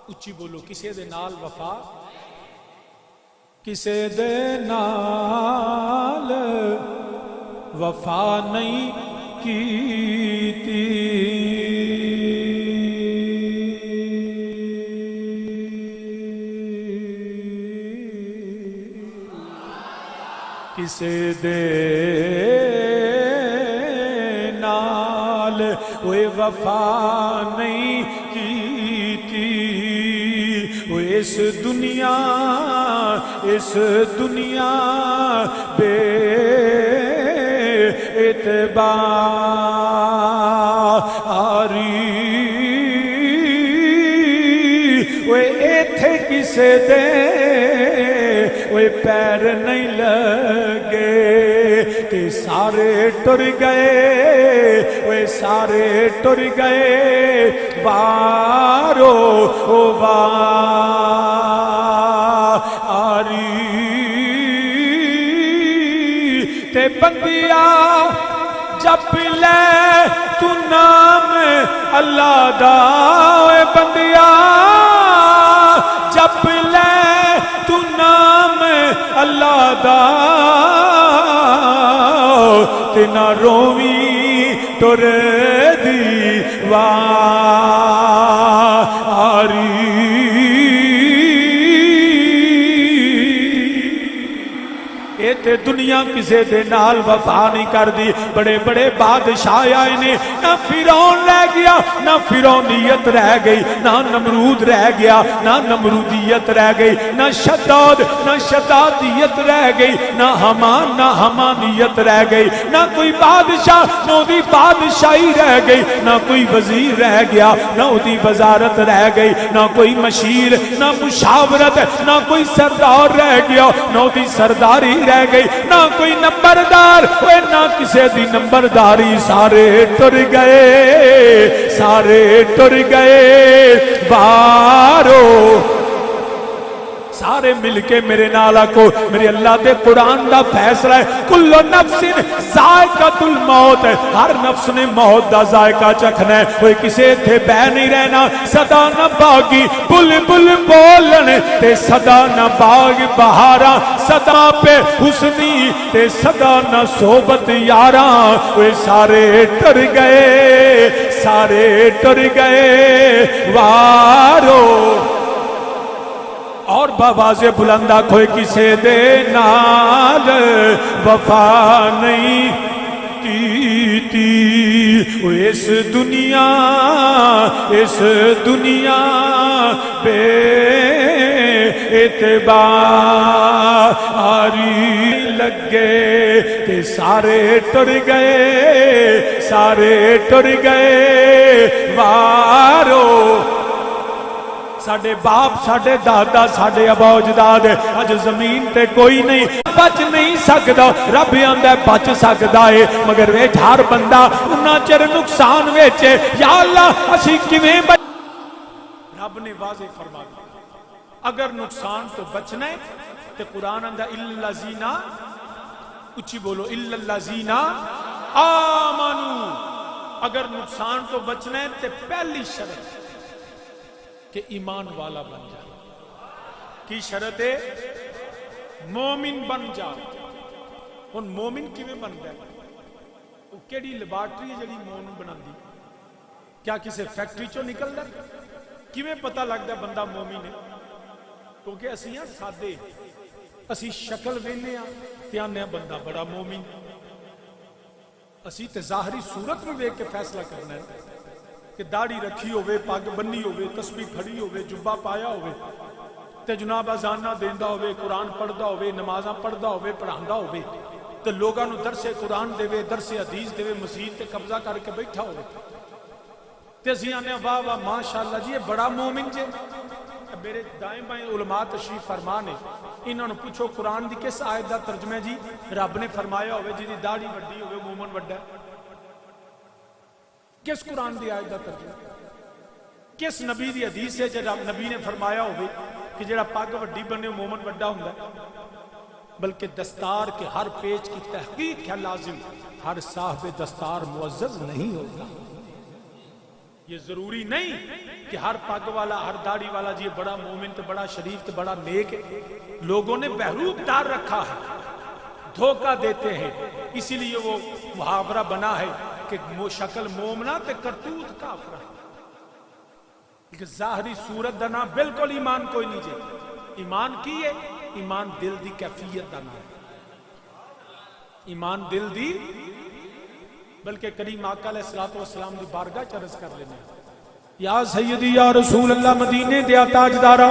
اچھی بولو کسی دے نال وفا کسی دے نال وفا نہیں کیتی کسی دے نال وہ وفا نہیں کیتی اس دنیا بے اعتباری وہ ایتھے کسے دے وہ پیر نہیں لگے کہ سارے ٹر گئے وہ سارے ٹر گئے وارو واری تے بندیا جب لے تو نام اللہ دا اے بندیا جب لے تو نام اللہ دا تے نہ روویں ٹر دیواری تے دنیا کسے دے نال وفا نہیں کر دی. بڑے بڑے بادشاہ آئے نے نہ فرعون رہ گیا نہ فرعونیت رہ گئی نہ نمرود رہ گیا نہ نمرودیت رہ گئی نہ شداد نہ شدادیت رہ گئی نہ حمان نہ حمانیت رہ گئی نہ کوئی بادشاہ نہ دی بادشاہی رہ گئی نہ کوئی وزیر رہ گیا نہ دی وزارت رہ گئی نہ کوئی مشیر نہ مشاورت نہ کوئی سردار رہ گیا نہ دی سرداری رہ گئی نہ کوئی نمبردار نہ کسی دی نمبرداری. سارے ٹر گئے بارو سارے مل کے میرے نالا کو میرے اللہ دے قرآن دا فیصلہ ہے کل نفس ذائقۃ الموت ہر نفس نے موت دا ذائقہ چکھنا ہے. کوئی کسے تھے بہ نہیں رہنا صدا نہ باغی بل بل بولن تے صدا نہ باغ بہاراں صدا پہ حسنی تے صدا نہ صحبت یاراں. وہ سارے ٹر گئے وارو اور باواز بلندہ کوئی کسے دے نال وفا نہیں کیتی. اس دنیا بے اعتباری لگے کہ سارے ٹر گئے وارو. ساڑھے باپ ساڑھے دادا ساڑھے ابا اجداد اج زمین تے کوئی نہیں بچ نہیں سکدا. رب آندا بچ سکدا ہے مگر ویٹ ہر بندہ انہاں چر نقصان ویچے. یا اللہ اسی کیویں رب نے واضح فرما دیا اگر نقصان تو بچنا ہے تے قرآن آندا الا الذین اچھی بولو الا الذین آمنوا. اگر نقصان تو بچنا ہے تے پہلی شرط کہ ایمان والا بن جائے. کی شرط ہے مومن بن جا. ہن مومن کیویں بندا ہے وہ کیڑی لیبارٹری جڑی مومن بناندی کیا کسی فیکٹری چوں نکلدا کیویں پتہ لگدا بندہ مومن ہے کیونکہ اسی ہاں سادے اسی شکل وینے ہاں تے آنے بندہ بڑا مومن. اسی تے ظاہری صورت میں ویکھ کے فیصلہ کرنا ہے کہ داڑھی رکھی ہوئے پگ بنی ہوئے تسبیح کھڑی ہوئے جبہ پایا ہوئے تے جناب اذانہ دیندا ہوئے قرآن پڑھدا ہوئے نمازاں پڑھدا ہوئے پڑھاندا ہوئے تے لوگاں نو درس قرآن دے درس حدیث دے مسجد تے قبضہ کر کے بیٹھا ہوئے تے اسی آنے واہ واہ ماشاءاللہ جی یہ بڑا مومن جے. میرے دائیں بائیں علماء تشریف فرما نے انہاں نو پوچھو قرآن دی کس آیت دا ترجمہ جی رب نے فرمایا ہوئے جی دی داڑھی وڈی ہوئے مومن وڈا ہے. کس قرآن دی آیت دا ترجمہ کس نبی دی حدیث ہے جب نبی نے فرمایا ہوئے کہ جڑا پگ وڈی بنے مومن وڈا ہوندا ہے. بلکہ دستار کے ہر پیج کی تحقیق ہے لازم، ہر صاحب دستار معزز نہیں ہوتا۔ یہ ضروری نہیں کہ ہر پگ والا، ہر داڑھی والا جی بڑا مومن تے بڑا شریف تے بڑا نیک ہے۔ لوگوں نے بہروپ ڈال رکھا ہے، دھوکہ دیتے ہیں، اسی لیے وہ محاورہ بنا ہے کہ شکل مومنہ تے کرتوت کافرہ، کہ ظاہری صورت دا نام بالکل ایمان کوئی نہیں جے۔ ایمان کی ہے؟ ایمان دل دی کیفیت دا نام، ایمان دل دی، بلکہ کریم آقا علیہ الصلوۃ والسلام دی بارگاہ چ عرض کر لینے، یا سیدی یا رسول اللہ مدینے دیا تاجدارا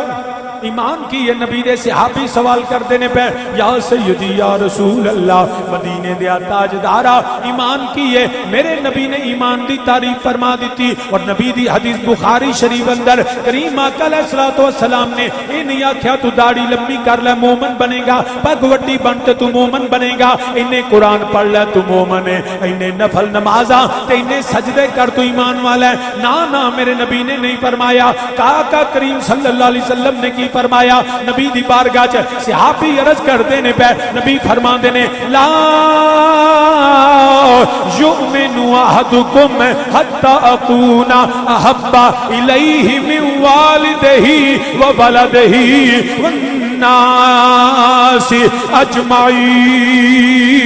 ایمان کی ہے؟ نبی دے صحابی سوال کر دینے پہ، یا سیدی یا رسول اللہ مدینے دیا تاجدارا ایمان کی ہے؟ میرے نبی نے ایمان دی تعریف فرما دیتی، اور نبی دی حدیث بخاری شریف اندر کریم آقا علیہ الصلوۃ والسلام نے یہ نہیں آکھیا تو داڑھی لمبی کر لے مومن بنے گا، پگ وڈی بن تے تو مومن بنے گا، انہیں قرآن پڑھ لے تو مومن ہے، انہیں نفل نمازاں تے انہیں سجدے کر تو ایمان والا ہے۔ نا میرے نبی نے نہیں فرمایا۔ کا کریم صلی اللہ علیہ وسلم نے کی فرمایا؟ نبی دی بارگاہ چ صحابی عرض کر دینے پہ نبی فرما دینے، لا یؤمن احدکم حتی اکون احب الیہ من والدہ وولدہ والناس اجمعین۔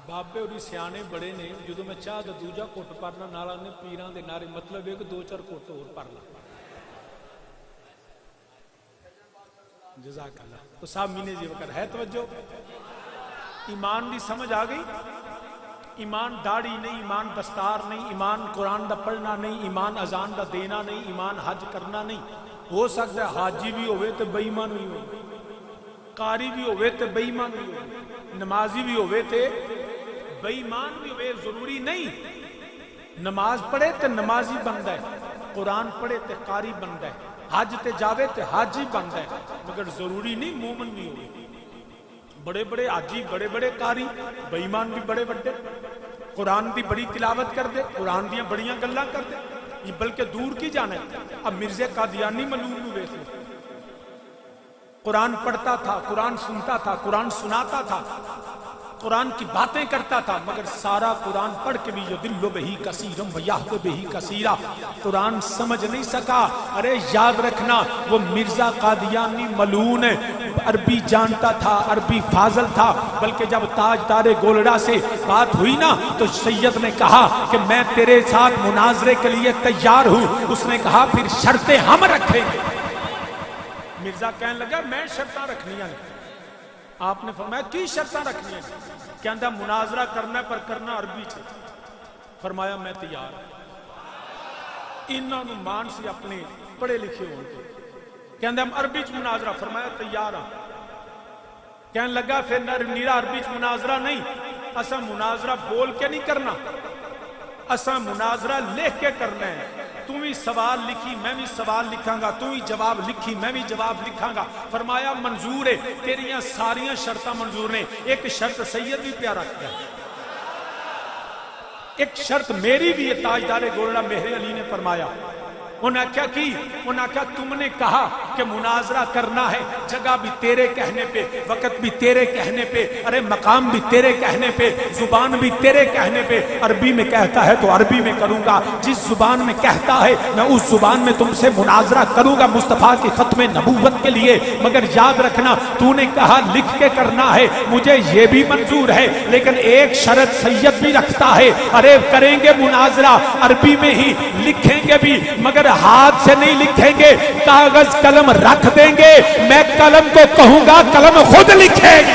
بابے اور سیانے بڑے نے، جدو میں چاہ دا دوجا کوٹ پرنا نالا نے پیران دے نارے، مطلب ایک دو چار کوٹ اور پرنا۔ جزاک اللہ۔ تو صاحب مینے جی وقت ہے توجہ، ایمان دی سمجھ آگئی؟ ایمان داڑھی نہیں، ایمان دستار نہیں، ایمان قرآن دا پڑھنا نہیں، ایمان اذان دا دینا نہیں، ایمان حج کرنا نہیں۔ ہو سکتا ہے حاجی بھی ہوئے تو بے ایمان بھی ہوئے، قاری بھی ہوئے تو بے ایمان بھی ہوئے، نمازی بھی ہوئے تو بے ایمان بھی ہوئے، ضروری نہیں۔ نماز پڑھے تو نمازی بنتا ہے، قرآن پڑھے تو قاری بنتا ہے، حج تے جاوے تو حاجی بنتا ہے، مگر ضروری نہیں مومن بھی ہوئے۔ بڑے بڑے حاجی، بڑے بڑے قاری، بے ایمان بھی بڑے بڑے، قرآن دی بڑی تلاوت کر دے، قرآن دیاں بڑیاں گلاں کر دے، یہ بلکہ دور کی جانا ہے۔ اب مرزا قادیانی ملعون ہوئے تھے، قرآن پڑھتا تھا، قرآن سنتا تھا، قرآن سناتا تھا، قرآن کی باتیں کرتا تھا، مگر سارا قرآن پڑھ کے بھی یدل بہی کثیرم ویہد بہی کثیرا، قرآن سمجھ نہیں سکا۔ ارے یاد رکھنا وہ مرزا قادیانی ملعون ہے، عربی جانتا تھا، عربی فاضل تھا، بلکہ جب تاجدار گولڑا سے بات ہوئی نا تو سید نے کہا کہ میں تیرے ساتھ مناظرے کے لیے تیار ہوں۔ اس نے کہا پھر شرطیں ہم رکھیں گے۔ مرزا کہنے لگا میں شرطاں رکھنی ہیں۔ آپ نے فرمایا کی شرطاں رکھنی ہیں؟ کہندا مناظرہ کرنا پر کرنا عربی چھے۔ فرمایا میں تیار ہوں۔ انہاں نوں مان سے اپنے پڑھے لکھے ہوں گے، کہندا ہم عربی چ مناظرہ، فرمایا تیار ہوں۔ کہنے لگا پھر نیرا عربی چ مناظرہ نہیں، اساں مناظرہ بول کے نہیں کرنا، اساں مناظرہ لکھ کے کرنا ہے۔ تم ہی سوال لکھی میں بھی سوال لکھاں گا، تم ہی جواب لکھی میں بھی جواب لکھاں گا۔ فرمایا منظور ہے، تیریاں ساریاں شرطاں منظور نے، ایک شرط سید بھی پیارا کیا، ایک شرط میری بھی ہے۔ تاجدار گولڑا مہر علی نے فرمایا، انہاں کیا کی؟ انہاں کیا تم نے کہا کہ مناظرہ کرنا ہے، جگہ بھی تیرے کہنے پہ، وقت بھی تیرے کہنے پہ، ارے مقام بھی تیرے کہنے پہ، زبان بھی تیرے کہنے پہ۔ عربی میں کہتا ہے تو عربی میں کروں گا، جس زبان میں کہتا ہے میں اس زبان میں تم سے مناظرہ کروں گا مصطفیٰ کی ختم نبوت کے لیے۔ مگر یاد رکھنا تو نے کہا لکھ کے کرنا ہے، مجھے یہ بھی منظور ہے، لیکن ایک شرط سید بھی رکھتا ہے، ارے کریں گے مناظرہ عربی میں ہی، لکھیں گے بھی، مگر ہاتھ سے نہیں لکھیں گے، کاغذ قلم رکھ دیں گے، میں قلم کو کہوں گا قلم خود لکھے گی۔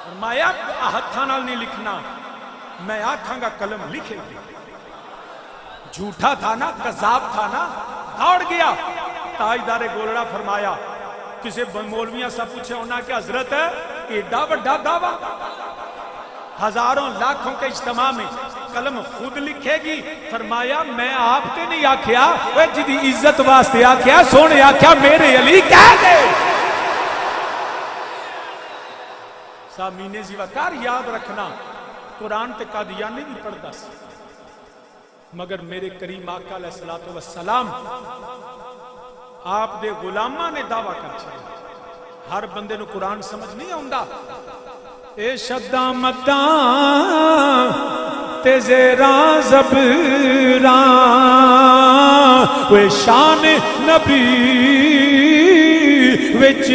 فرمایا ہتھاں نال نہیں لکھنا، میں آکھاں گا قلم لکھے گی. جھوٹا تھا نا، کذاب تھا نا، دوڑ گیا. تاجدار گولڑا فرمایا کسے مولویاں سب پوچھے ہونا کہ حضرت ایڈا بڑا دعویٰ، ہزاروں لاکھوں کے اجتماع میں قلم خود لکھے گی. فرمایا میں آپ کے نہیں آکھیا، وہ جدی عزت واسطے آکھیا، سونے آکھیا میرے علی کہہ دے. سامعین زیوکار یاد رکھنا، قرآن تے قادیانی بھی پڑھدا سی، مگر میرے کریم آقا علیہ السلام آپ دے غلاماں نے دعویٰ کر چھڑیا. ہر بندے نو قرآن سمجھ نہیں آندا. اے شداں مداں تے زیراں زبراں وے شان نبی وچ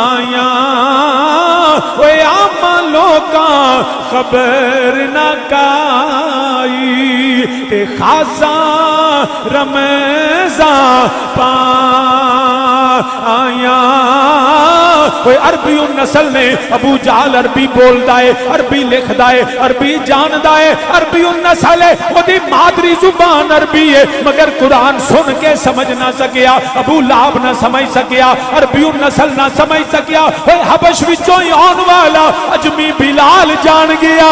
آیاں وے عام لوکاں خبر نہ کائی تے خاصاں رمضاں پا آیاں. کوئی عربی نسل نے ابو جہل عربی بول دائے، عربی لکھ دائے، عربی جان دائے، عربی نسل ہے، وہ دی مادری زبان عربی ہے، مگر قرآن سن کے سمجھ نہ سکیا. ابو لہب نہ سمجھ سکیا، عربی نسل نہ سمجھ سکیا. حبش وچوں ہی آن والا اجمی بلال جان گیا،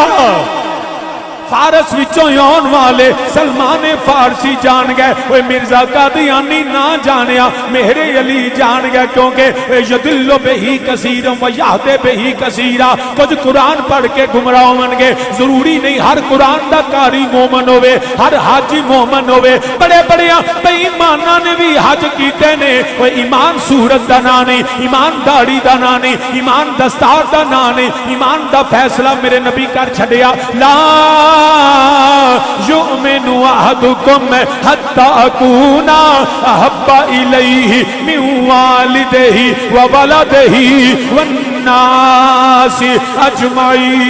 فارس وچوں ہی آن والے سلمان فارسی جان گئے. وہ مرزا قادیانی نہ جانیا، میرے علی جان گیا، کیونکہ یدل بہی کثیرا و یہدی بہی کثیرا. کچھ قرآن پڑھ کے گمراہ ہون گے، ضروری نہیں ہر قرآن دا قاری مومن ہوئے، ہر حاجی مومن ہوئے. بڑے بڑے بے ایماناں نے بھی حج کیتے نے. وہ ایمان صورت دا نام نہیں، ایمان داڑھی دا نام نہیں، ایمان دستار دا نام نہیں. ایمان دا فیصلہ میرے نبی کر چھڈیا. لا یؤمن احدکم حتی اکون احب الیہ من والدہ وولدہ والناس اجمعین.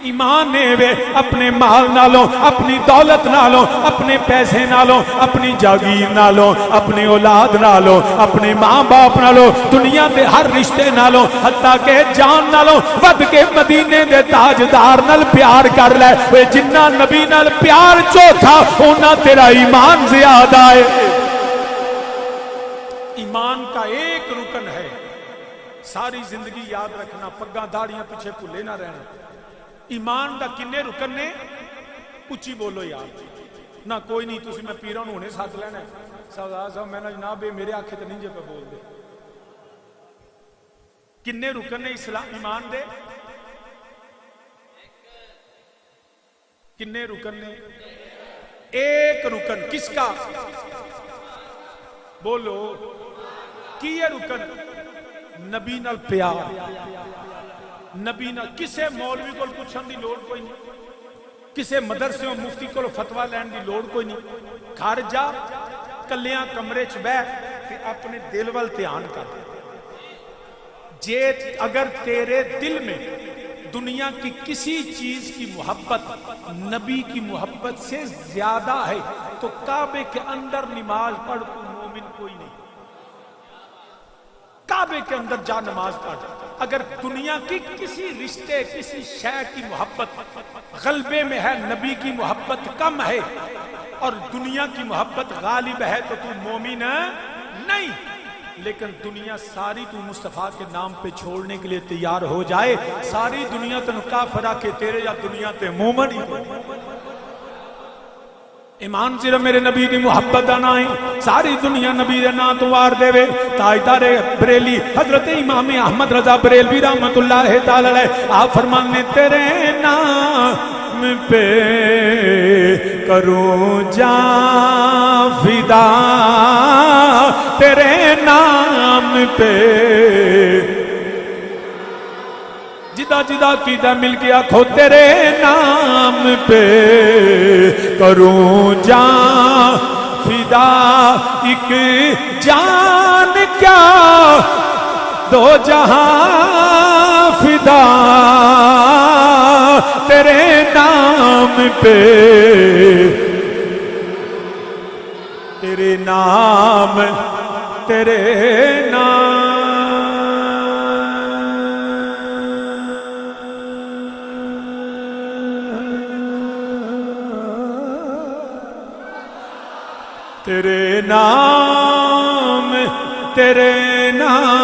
ایمان وے اپنے مال نالوں، اپنی دولت نالوں، اپنے پیسے نالوں، اپنی جاگیر نالوں، اپنی اولاد نالوں، اپنے ماں باپ نالوں، دنیا دے ہر رشتے نالوں، حتیٰ کہ جان نالوں ود کے مدینے دے تاجدار نال پیار کر لے. وہ جنہ نبی نال پیار چوتھا ہونا تیرا ایمان زیادہ ہے. ایمان کا ایک رکن ہے، ساری زندگی یاد رکھنا، پگاں داڑیاں پیچھے بھولے نہ رہنا. ایمان دا کنے رکن نے؟ اچھی بولو یار. نہ کوئی نہیں، تسی میں پیراں نوں ہونے ساتھ لینا ہے. صاحب میں نہ جناب میرے آنکھیں تے نہیں جے پہ بول دے. کنے رکن نے اسلام ایمان دے؟ کنے رکن نے؟ ایک رکن. کس کا؟ بولو کی ہے رکن؟ نبی نال پیار. نبی نہ کسے مولوی کو پوچھن دی لوڑ کوئی نہیں، کسے مدرسے و مفتی کو فتوہ لین دی لوڑ کوئی نہیں. گھر جا کلیاں کمرے چ بیٹھ تے اپنے دل وال دھیان کر. جے اگر تیرے دل میں دنیا کی کسی چیز کی محبت نبی کی محبت سے زیادہ ہے تو کعبے کے اندر نماز پڑھ تو مومن کوئی نہیں. کعبے کے اندر جا نماز پڑھ. اگر دنیا کی کسی رشتے کسی شے کی محبت غلبے میں ہے، نبی کی محبت کم ہے اور دنیا کی محبت غالب ہے تو تو مومن نہیں. لیکن دنیا ساری تو مصطفیٰ کے نام پہ چھوڑنے کے لیے تیار ہو جائے، ساری دنیا تن کافر کے تیرے یا دنیا تے مومن ہی. ایمان صرف میرے نبی دی محبت دا نام ہے، ساری دنیا نبی دے نام تو وار دے وے. تاجدار بریلی حضرت امام احمد رضا بریلوی رحمت اللہ تعالی علیہ آپ فرمانے تیرے نام پہ کروں جان فدا، تیرے نام پہ جدا جدا کیدا مل کے آکھو تیرے نام پہ کروں جان فدا. ایک جان کیا دو جہاں فدا، تیرے نام پہ تیرے نام تیرے نام تیرے نام تیرے نام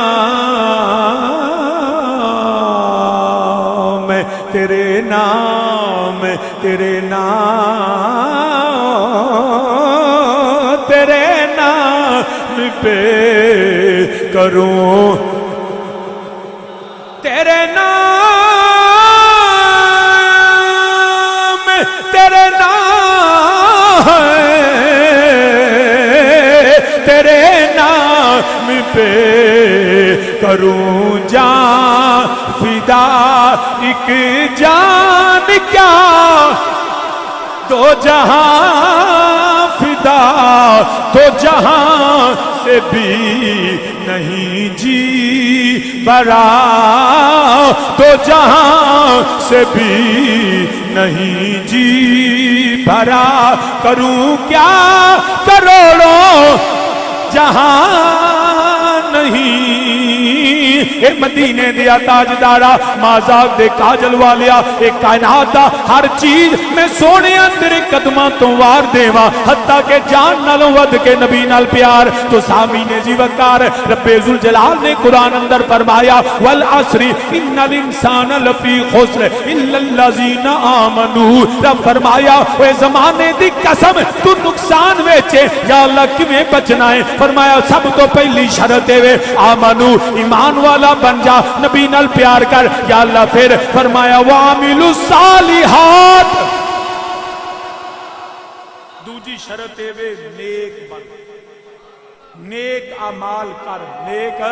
تیرے نام تیرے نام تیرے نام پہ کروں تیرے نام تیرے نام تیرے نام پہ کروں جان فدا ایک جان کیا دو جہاں فدا تو جہاں سے بھی نہیں جی برا تو جہاں سے بھی نہیں جی بھرا کروں کیا کروڑوں جہاں نہیں اے مدینے دیا تاجدارا مازاق دے کاجل والیا اے کائنات دا ہر چیز میں سونے اندر قدمہ تو وار دیوا حتیٰ کہ جان نالوں ود کے نبی نال پیار تو سامین جی وقار رب ذوالجلال نے قرآن اندر فرمایا والعصر ان الانسان لفی خسر الا الذین آمنوا رب فرمایا اے زمانے دی قسم تو نقصان ویچے یا اللہ کیویں بچنا ہے فرمایا سب تو پہلی شرط ہے آمنو ایمان والا بن جا نبی نال پیار کر یا اللہ پھر فرمایا وَعَمِلُوا الصَّالِحَاتِ دوجی شرط ہے نیک بن نیک اعمال کر نیک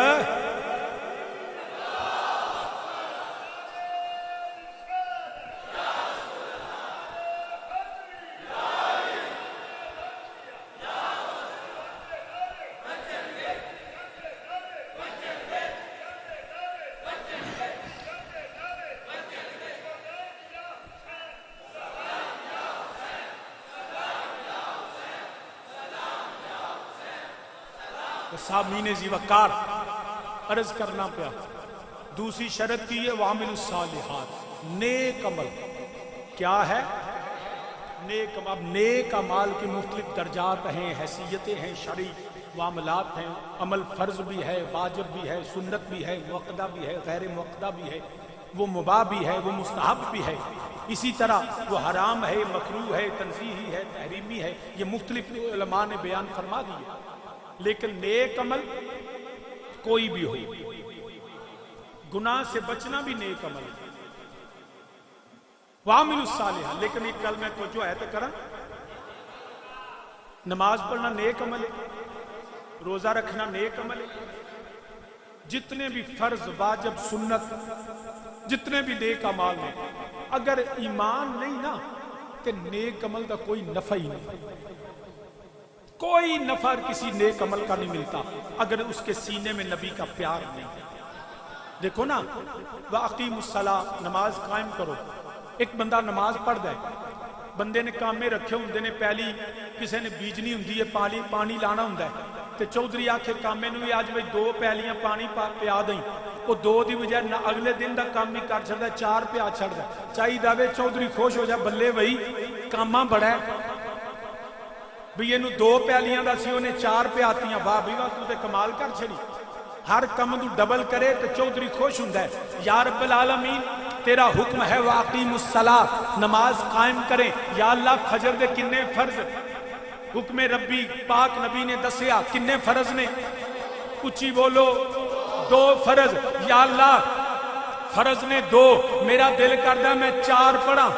سامین زی وقار عرض کرنا پیا دوسری شرط کی ہے وَعَمِلُوا الصَّالِحَاتِ نیک عمل کیا ہے نیک عمل نیک عمال کی مختلف درجات ہیں حیثیتیں ہیں شرعی معاملات ہیں عمل فرض بھی ہے واجب بھی ہے سنت بھی ہے موقدہ بھی ہے غیر موقدہ بھی ہے وہ مباح بھی ہے وہ مستحب بھی ہے اسی طرح وہ حرام ہے مکروہ ہے تنزیہی ہے تحریمی ہے یہ مختلف علماء نے بیان فرما دیے لیکن نیک عمل کوئی بھی ہو گناہ سے بچنا بھی نیک عمل ہے وَعَمِلُوا الصَّالِحَاتِ لیکن ایک کل میں توجہ ہے تو کریں نماز پڑھنا نیک عمل ہے روزہ رکھنا نیک عمل ہے جتنے بھی فرض واجب سنت جتنے بھی نیک عمال ہیں اگر ایمان نہیں نا تو نیک عمل کا کوئی نفع ہی نہیں کوئی نفع کسی نیک عمل کا نہیں ملتا اگر اس کے سینے میں نبی کا پیار نہیں دیکھو نا وَأَقِيمُوا الصَّلَاةَ نماز قائم کرو ایک بندہ نماز پڑھ دے بندے نے کامے رکھے ہوندے نے پہلی کسے نے بیجنی ہوندی ہے پانی لانا ہوندہ ہے تے چودھری آکھے کامے نو آج بھئی 2 پیالیاں پانی پیا دیں وہ 2 دی بجائے نہ اگلے دن دا کام ہی کر چھڑ دے 4 پیا چھڑ دے چاہی داوے چودھری خوش ہو جائے بلے بھئی کاماں بڑا ہے بھی یہ 2 پیالیاں دا سی انہیں 4 پیاتیاں واہ بھی واہ تو تے کمال کر چھڑی ہر کم تو ڈبل کرے تو چودھری خوش ہوندہ ہے یا رب العالمین تیرا حکم ہے وَأَقِيمُوا الصَّلَاةَ نماز قائم کریں یا اللہ فجر دے کنے فرض حکم ربی پاک نبی نے دسیا کنے فرض نے اچھی بولو 2 فرض یا اللہ فرض نے 2 میرا دل کردہ میں 4 پڑھا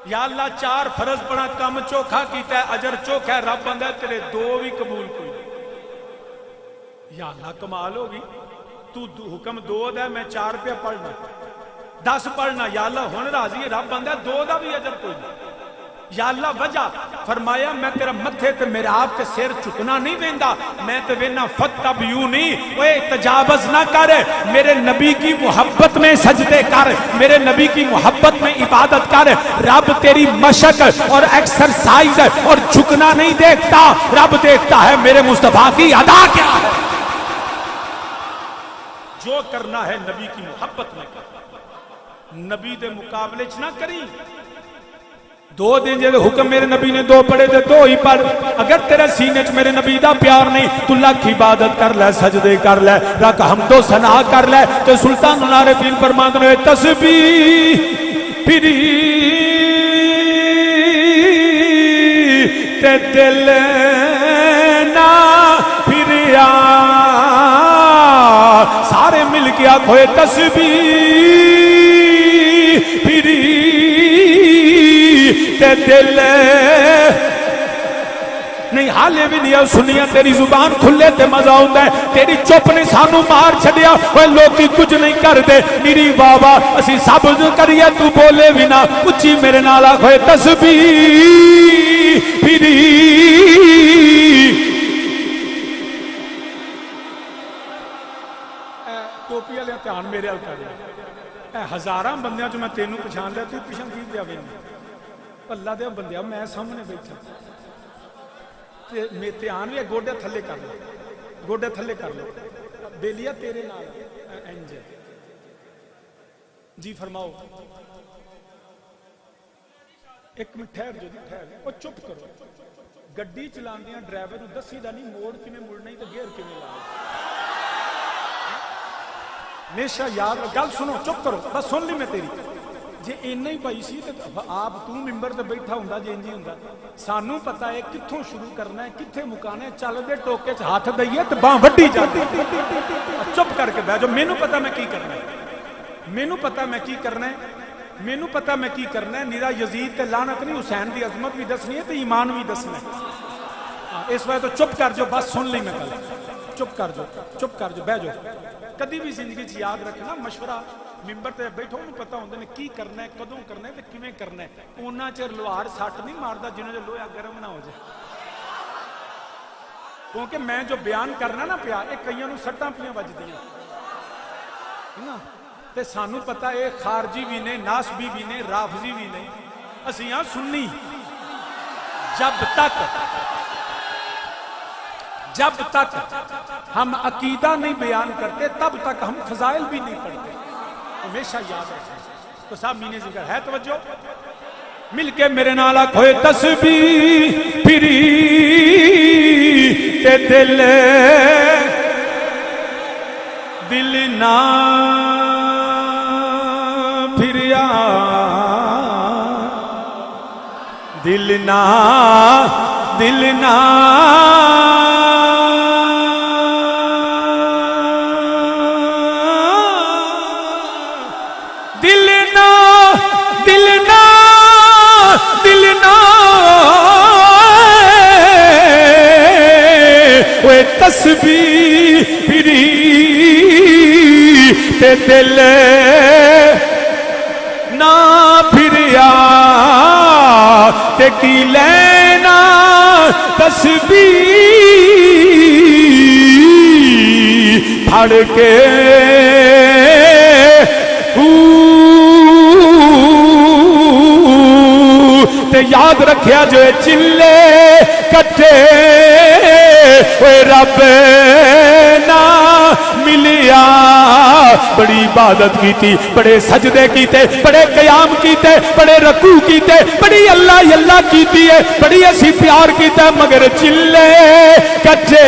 یا اللہ 4 فرض پڑھا کم چوکھا کیتا ہے اجر چوکھا ہے رب بندہ تیرے 2 بھی قبول کوئی یا اللہ کمال ہوگی تو حکم 2 دا میں 4 پہ پڑھنا 10 پڑھنا یا اللہ ہون راضی ہے رب بندہ 2 دا بھی اجر کوئی نہیں یا اللہ وجہ فرمایا میں تیرا متھے تے میرے آپ کے سیر چکنا نہیں ویندا میں تے وینا فتبیونی اوے تجاوز نہ کر میرے نبی کی محبت میں سجدے کر میرے نبی کی محبت میں عبادت کر رب تیری مشق اور ایکسرسائز اور جھکنا نہیں دیکھتا رب دیکھتا ہے میرے مصطفیٰ کی ادا کیا ہے جو کرنا ہے نبی کی محبت میں کر نبی دے مقابلے چ نہ کری دو دن جے حکم میرے نبی نے دو پڑھے دے دو ہی پڑھ. اگر تیرے سینے چ میرے نبی دا پیار نہیں تو لاکھ عبادت کر لے, سجدے کر لے, رکھ حمد و ثنا کر لے. تے سلطان العارفین فرماندے نے تسبیح پھری تے دل نہ پھریا. سارے مل کے آکھو تسبیح پھری تے دل نہیں. حالے بھی نہیں سنیا تیری زبان کھلے تے مزہ ہوتا ہے. تیری چپ نے سانو مار چھڑیا. وہ لوگ کچھ نہیں کرتے میری بابا اسی سب کریے تو بولے بھی نہ. اچھی میرے نال آکھو تسبیح پھری. ٹوپی والے دھیان میرے ال کر. ہزاراں بندیاں چ میں تینوں پچھان لیا, تو پچھان کی پیا گیا. اللہ دے بندیا میں سامنے بیٹھا میں دھیان بھی گوڈے تھلے کر لو, گوڈے تھلے کر لو. بیلیا تیرے نال انج جی فرماؤ. ایک منٹ ٹھہر جو ٹھہر او چپ کرو. گڈی چلاندیاں ڈرائیور نوں دسی دا نہیں موڑ کیویں مڑنا تے گیئر کیویں لانا. ہمیشہ یاد گل سنو, چپ کرو بس سن لی میں تیری. جے اینا ہی پائی سی تے آپ تو ممبر تے بیٹھا ہوندا جے انج ہی ہوندا. سانو پتہ ہے کتھوں شروع کرنا ہے کتھے مکانا ہے. چل دے ٹوکے چ ہاتھ دئیے تے باں وڈی جاندی. چپ کر کے بیٹھ جاؤ. مینوں پتہ میں کی کرنا ہے, مینوں پتہ میں کی کرنا ہے, مینوں پتہ میں کی کرنا ہے. نیرا یزید تے لعنت نہیں, حسین دی عظمت بھی دسنی ہے تے ایمان بھی دسنا ہے. اس وجہ تو چپ کر جو, بس سن لی میں گل. چپ کر جو, چپ کر جو, بیٹھ جاؤ. کدی بھی زندگی چ یاد رکھنا مشورہ ممبر تے بیٹھو انہوں پتہ ہوندے نے کی کرنا ہے, کدوں کرنا ہے تے کیویں کرنا ہے. اونا چر لوہار سٹ نہیں ماردا جنہوں نے لوہا گرم نہ ہو جائے. کیونکہ میں جو بیان کرنا نا پیا اے کئیاں نوں سٹاں پیاں وجدیاں نا. تے سانو پتہ اے خارجی بھی نے, ناسبی بھی نے, رافضی بھی نے. اسی ہاں سنی. جب تک ہم عقیدہ نہیں بیان کرتے تب تک ہم فضائل بھی نہیں پڑھتے. ہمیشہ یاد رکھیں. تو صاحب مینے ذکر ہے, توجہ مل کے میرے نال آکھو تسبیح پھری تے دل نہ پھریا. دل نہ دل نہ تسبیح پھری تے دل نہ پھریا. تے کی لینا تسبیح پھڑ کے تے یاد رکھیا جو چلے کٹے رب نہ ملیا. بڑی عبادت کیتی, بڑے سجدے کیتے, بڑے قیام کیتے, بڑے رکوع کیتے, بڑی اللہ اللہ کیتی ہے, بڑی اسی پیار کیتا, مگر چلے کٹے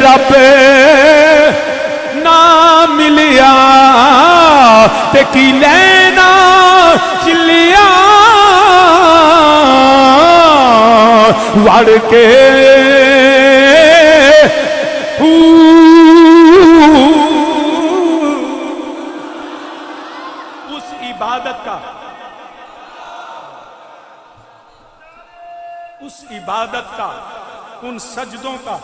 رب نہ ملیا. تے کی لینا چلیا وڑ کے اس عبادت کا, اس عبادت کا, ان سجدوں کا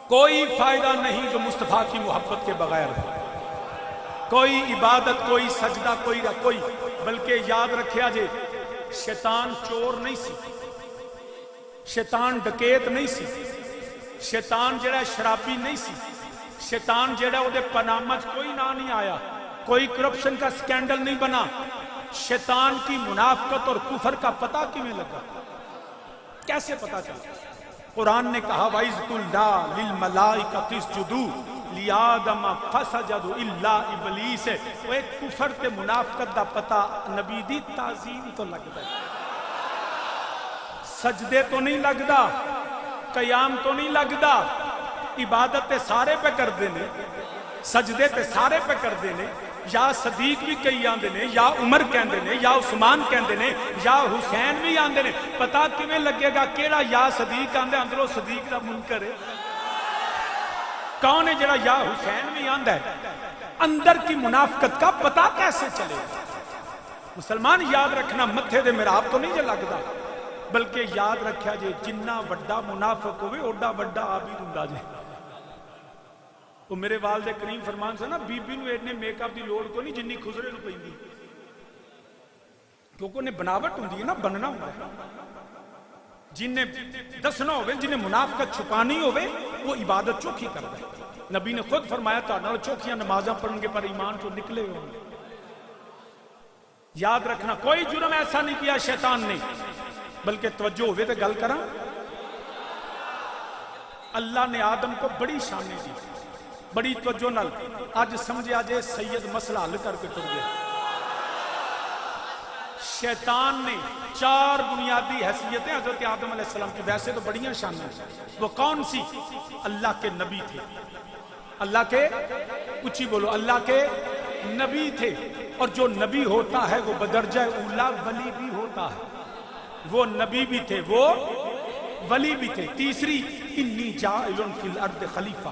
کوئی فائدہ نہیں جو مصطفیٰ کی محبت کے بغیر ہو. کوئی عبادت, کوئی سجدہ, کوئی بلکہ یاد رکھیا جے شیطان چور نہیں سی, شیطان ڈکیت نہیں سی, شیطان جڑا شرابی نہیں سی, شیطان جڑا وہ دے پنامت کوئی نہ نہیں آیا, کوئی کرپشن کا سکینڈل نہیں بنا. شیطان کی منافقت اور کفر کا پتہ کیویں لگا, کیسے پتہ چلا؟ قرآن نے کہا وَإِذْ قُلْنَا لِلْمَلَائِكَةِ اسْجُدُوا لیادم فسجد الا ابلیس. وہ کفر تے منافقت دا پتہ نبی دی تعظیم تو لگدا ہے. سجدے تو نہیں لگدا, قیام تو نہیں لگدا, عبادت تے سارے پہ کر دینے, سجدے تے سارے پہ کر دینے. یا صدیق بھی کئی آندے نے, یا عمر کہندے نے, یا عثمان کہندے نے, یا حسین بھی آندے نے. پتہ کیویں لگے گا کیڑا یا صدیق آندے اندروں صدیق دا منکر ہے؟ کون ہے جڑا یا حسین بھی آندا ہے؟ اندر کی منافقت کا پتہ کیسے چلے گا؟ مسلمان یاد رکھنا, متھے دے محراب تو نہیں جے لگدا, بلکہ یاد رکھیا جے جنہ وڈا منافق ہوئے اوڈا وڈا عابد ہوندا جے. وہ میرے والد کریم فرمان سے نا بی بی نو ایڈنے میک اپ دی لوڑ کو نہیں جنی خزرے نو پیندی, کیونکہ انہیں بناوٹ ہوندی ہے نا, بننا ہوندا ہے. جنہیں دسنا ہوئے, جنہیں منافقت چھپانی ہوئے, وہ عبادت چوکھی کرتا ہے. نبی نے خود فرمایا تھا نہ چوکھیاں نمازاں پڑھن گے پر ایمان جو نکلے ہوئے. یاد رکھنا کوئی جرم ایسا نہیں کیا شیطان نے, بلکہ توجہ ہوئے تو گل کرا. اللہ نے آدم کو بڑی شانیں دی, بڑی توجہ نال. آج سمجھے آجے سید مسئلہ حل کر کے ٹر گیا. شیطان نے 4 بنیادی حیثیتیں حضرت آدم علیہ السلام کی, ویسے تو بڑیاں شانیں. وہ کون سی؟ اللہ کے نبی تھے, اللہ کے, اچھی بولو, اللہ کے نبی تھے. اور جو نبی ہوتا ہے وہ بدرجہ اولا ولی بھی ہوتا ہے. وہ نبی بھی تھے, وہ ولی بھی تھے. تیسری انی جاعل فی الارض خلیفہ,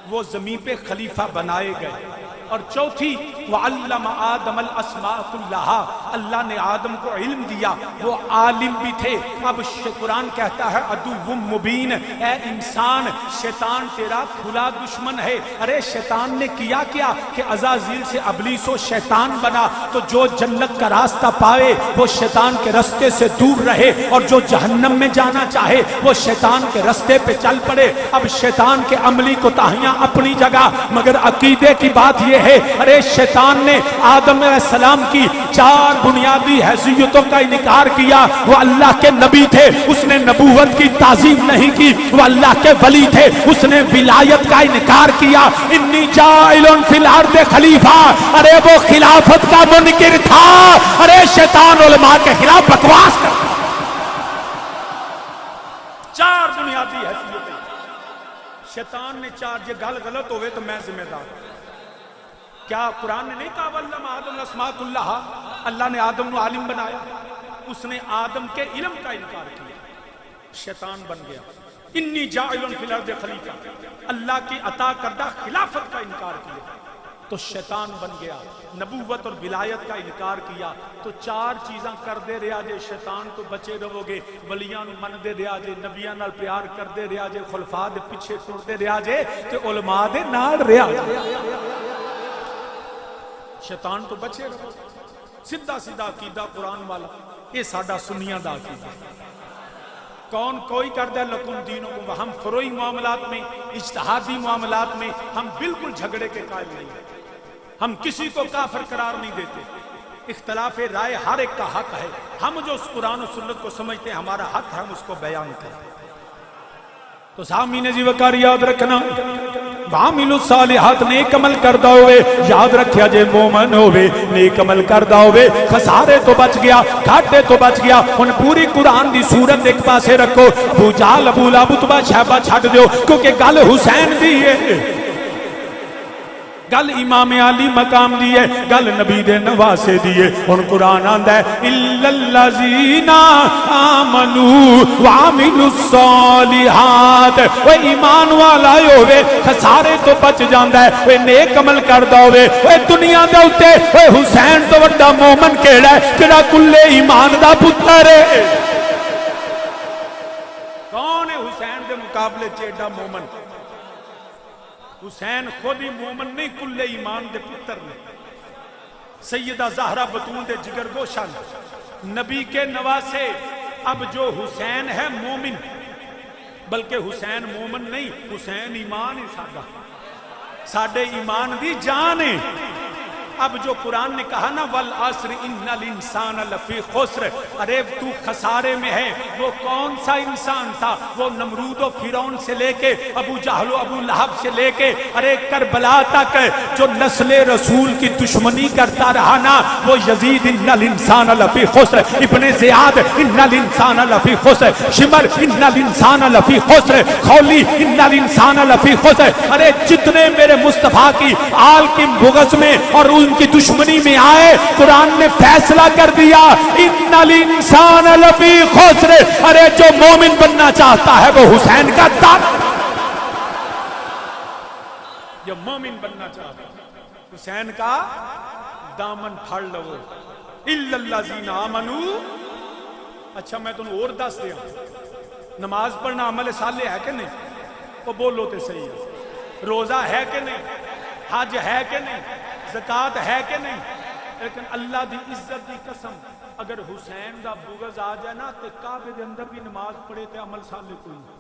وہ زمین پہ خلیفہ بنائے گئے. اور چوتھی وعلم آدم الاسماء كلها, اللہ نے آدم کو علم دیا, وہ عالم بھی تھے. اب قرآن کہتا ہے عدو مبین, اے انسان شیطان تیرا کھلا دشمن ہے. ارے شیطان نے کیا کیا کہ عزازیل سے ابلیس و شیطان بنا, تو جو جنت کا راستہ پائے وہ شیطان کے رستے سے دور رہے, اور جو جہنم میں جانا چاہے وہ شیطان کے رستے پہ چل پڑے. اب شیطان کے عملی کوتاہیاں اپنی جگہ, مگر عقیدے کی بات یہ ہے, ارے شیطان نے آدم علیہ السلام کی 4 بنیادی حیثیتوں کا انکار کیا. وہ اللہ کے نبی تھے, اس نے نبوت کی تعظیم نہیں کی. وہ اللہ کے ولی تھے, اس نے ولایت کا انکار کیا. انی جاعل فی الارض خلیفہ, ارے وہ خلافت کا منکر تھا. ارے شیطان علماء کے خلاف بکواس کرتا. 4 بنیادی حیثیتیں شیطان نے 4. یہ گل غلط ہوئے تو میں ذمہ دار. کیا قرآن نے نہیں کہا وَعَلَّمَ آدَمَ الْأَسْمَاءَ كُلَّهَا, اللہ نے آدم کو عالم بنایا. اس نے آدم کے علم کا انکار کیا, شیطان بن گیا. انی جاعل فی الارض خلیفہ, اللہ کی عطا کردہ خلافت کا انکار کیا تو شیطان بن گیا. نبوت اور ولایت کا انکار کیا تو 4 چیزاں کر دے رہا جے, شیطان تو بچے رہو گے. ولیاں نو من دے رہا جے, نبیاں نال پیار کر دے رہا جے, خلفاء دے پیچھے ٹر دے رہا جے, تے علماء دے نال رہا جے. شیطان تو بچے رہو. سیدھا سیدھا عقیدہ قرآن والا, یہ ساڈا سنیاں دا عقیدہ. کون کوئی کرتا ہے لکم دینکم, ہم فروئی معاملات میں, اجتہادی معاملات میں ہم بالکل جھگڑے کے قائل نہیں ہیں. ہم کسی کو کافر قرار نہیں دیتے. اختلاف رائے ہر ایک کا حق ہے. ہم جو اس قرآن و سنت کو سمجھتے ہیں ہمارا حق ہے, ہم اس کو بیان کریں. تو سامعین جی وقار یاد رکھنا, وَعَمِلُوا الصَّالِحَاتِ, نیک عمل کردہ ہوئے. یاد رکھیا جے مومن ہوئے, نیک عمل کردہ ہوئے, خسارے تو بچ گیا, گھاٹے تو بچ گیا. ان پوری قرآن دی صورت ایک پاسے رکھو, ابو جہل, ابو لہب, اتبا, شیبہ چھڈ دیو, کیونکہ گل حسین دی ہے, گل امام علی مقام دی ہے, گل نبی دے نواسے دی ہے. ان قرآن آندا ہے اِلَّا الَّذِينَ آمَنُوا وَعَمِلُوا الصَّالِحَاتِ, وہ ایمان والا ہوئے خسارے تو بچ جاندا ہے, وہ نیک عمل کردا ہوئے. وہ دنیا دے اوتے وہ حسین تو وڈا مومن کیڑا ہے جڑا کلے ایمان دا پتر ہے. کون ہے حسین دے مقابلے چیڑا مومن؟ حسین خود ہی مومن نہیں, کلے ایمان دے پتر نے. سیدہ زہرا بطول دے جگر گوشہ نبی کے نواسے. اب جو حسین ہے مومن, بلکہ حسین مومن نہیں, حسین ایمان ہی ساڈا, ساڈے ایمان دی جان ہے. اب جو قرآن نے کہا نا والعصر ان الانسان لفی خسر، ارے تو خسارے میں ہے، وہ کون سا انسان تھا؟ وہ نمرود و فرعون سے لے کے ابو جہل و ابو لہب سے لے کے ارے کربلا تک جو نسل رسول کی دشمنی کرتا رہا نا، وہ یزید ان الانسان لفی خسر، ابن زیاد ان الانسان لفی خسر، شمر ان الانسان لفی خسر، خولی ان الانسان لفی خسر، ارے جتنے میرے مصطفیٰ کی آل کی بغض میں اور ان کی دشمنی میں آئے، قرآن نے فیصلہ کر دیا ان الانسان لفی خسر، ارے جو مومن بننا چاہتا ہے وہ حسین کا دامن، جو مومن بننا چاہتا ہے حسین کا دامن پھڑ لو، الا الذین آمنوا۔ اچھا میں تمہیں اور دس دیا، نماز پڑھنا عمل صالح ہے کہ نہیں؟ وہ بولو تے صحیح ہے، روزہ ہے کہ نہیں، حج ہے کہ نہیں، زکات ہے کہ نہیں، لیکن اللہ دی عزت دی قسم اگر حسین دا بغض آ جائے نا تے کعبے دے اندر بھی نماز پڑھے تے عمل صالح کوئی نہیں۔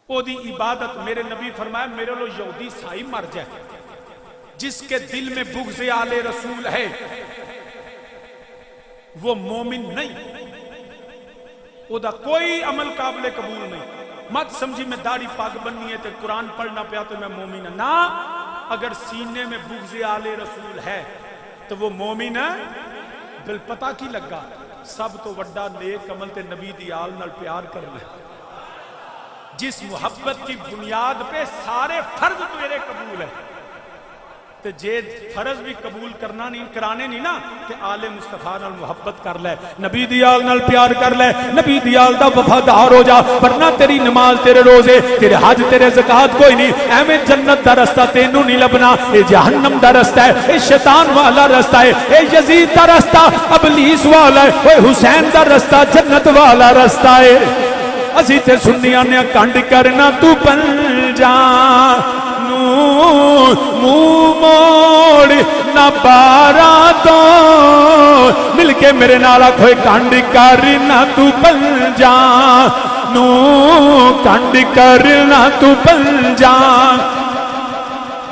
او دی عبادت، میرے نبی فرمایا میرے لو یہودی سائی مر جائے، جس کے دل میں بغض آل رسول ہے وہ مومن نہیں، او دا کوئی عمل قابل قبول نہیں۔ مت سمجھی میں داڑھی پاگ بننی ہے تے قرآن پڑھنا پیا تو میں مومن ہوں، نا، اگر سینے میں بغض آل رسول ہے تو وہ مومن ہے۔ بل پتہ کی لگا سب تو وڈا نیک عمل تے نبی دی آل نال پیار کرنا ہے، جس محبت کی بنیاد پہ سارے فرض تیرے قبول ہے، تے جے فرض بھی قبول کرنا نہیں کرانے نہیں نا کہ آل مصطفیٰ نال محبت کر لے، نبی دی آل نال پیار کر لے، نبی دی آل دا وفادار ہو جا، ورنہ تیری نماز تیرے روزے تیرے حج تیرے زکات کوئی نہیں، ایویں جنت دا رستہ تینوں نہیں لبنا، اے جہنم دا رستہ ہے، اے شیطان والا رستہ ہے، اے یزید دا رستہ ابلیس والا ہے، اے حسین دا رستہ جنت والا رستہ ہے۔ اسی تے سنیاں نے کنڈ کرنا تو بن جا منہ موڑ نہ بارا تو، مل کے میرے نالا کوئی کنڈ کرنا تو بن جا کنڈ کرنا تو بن جا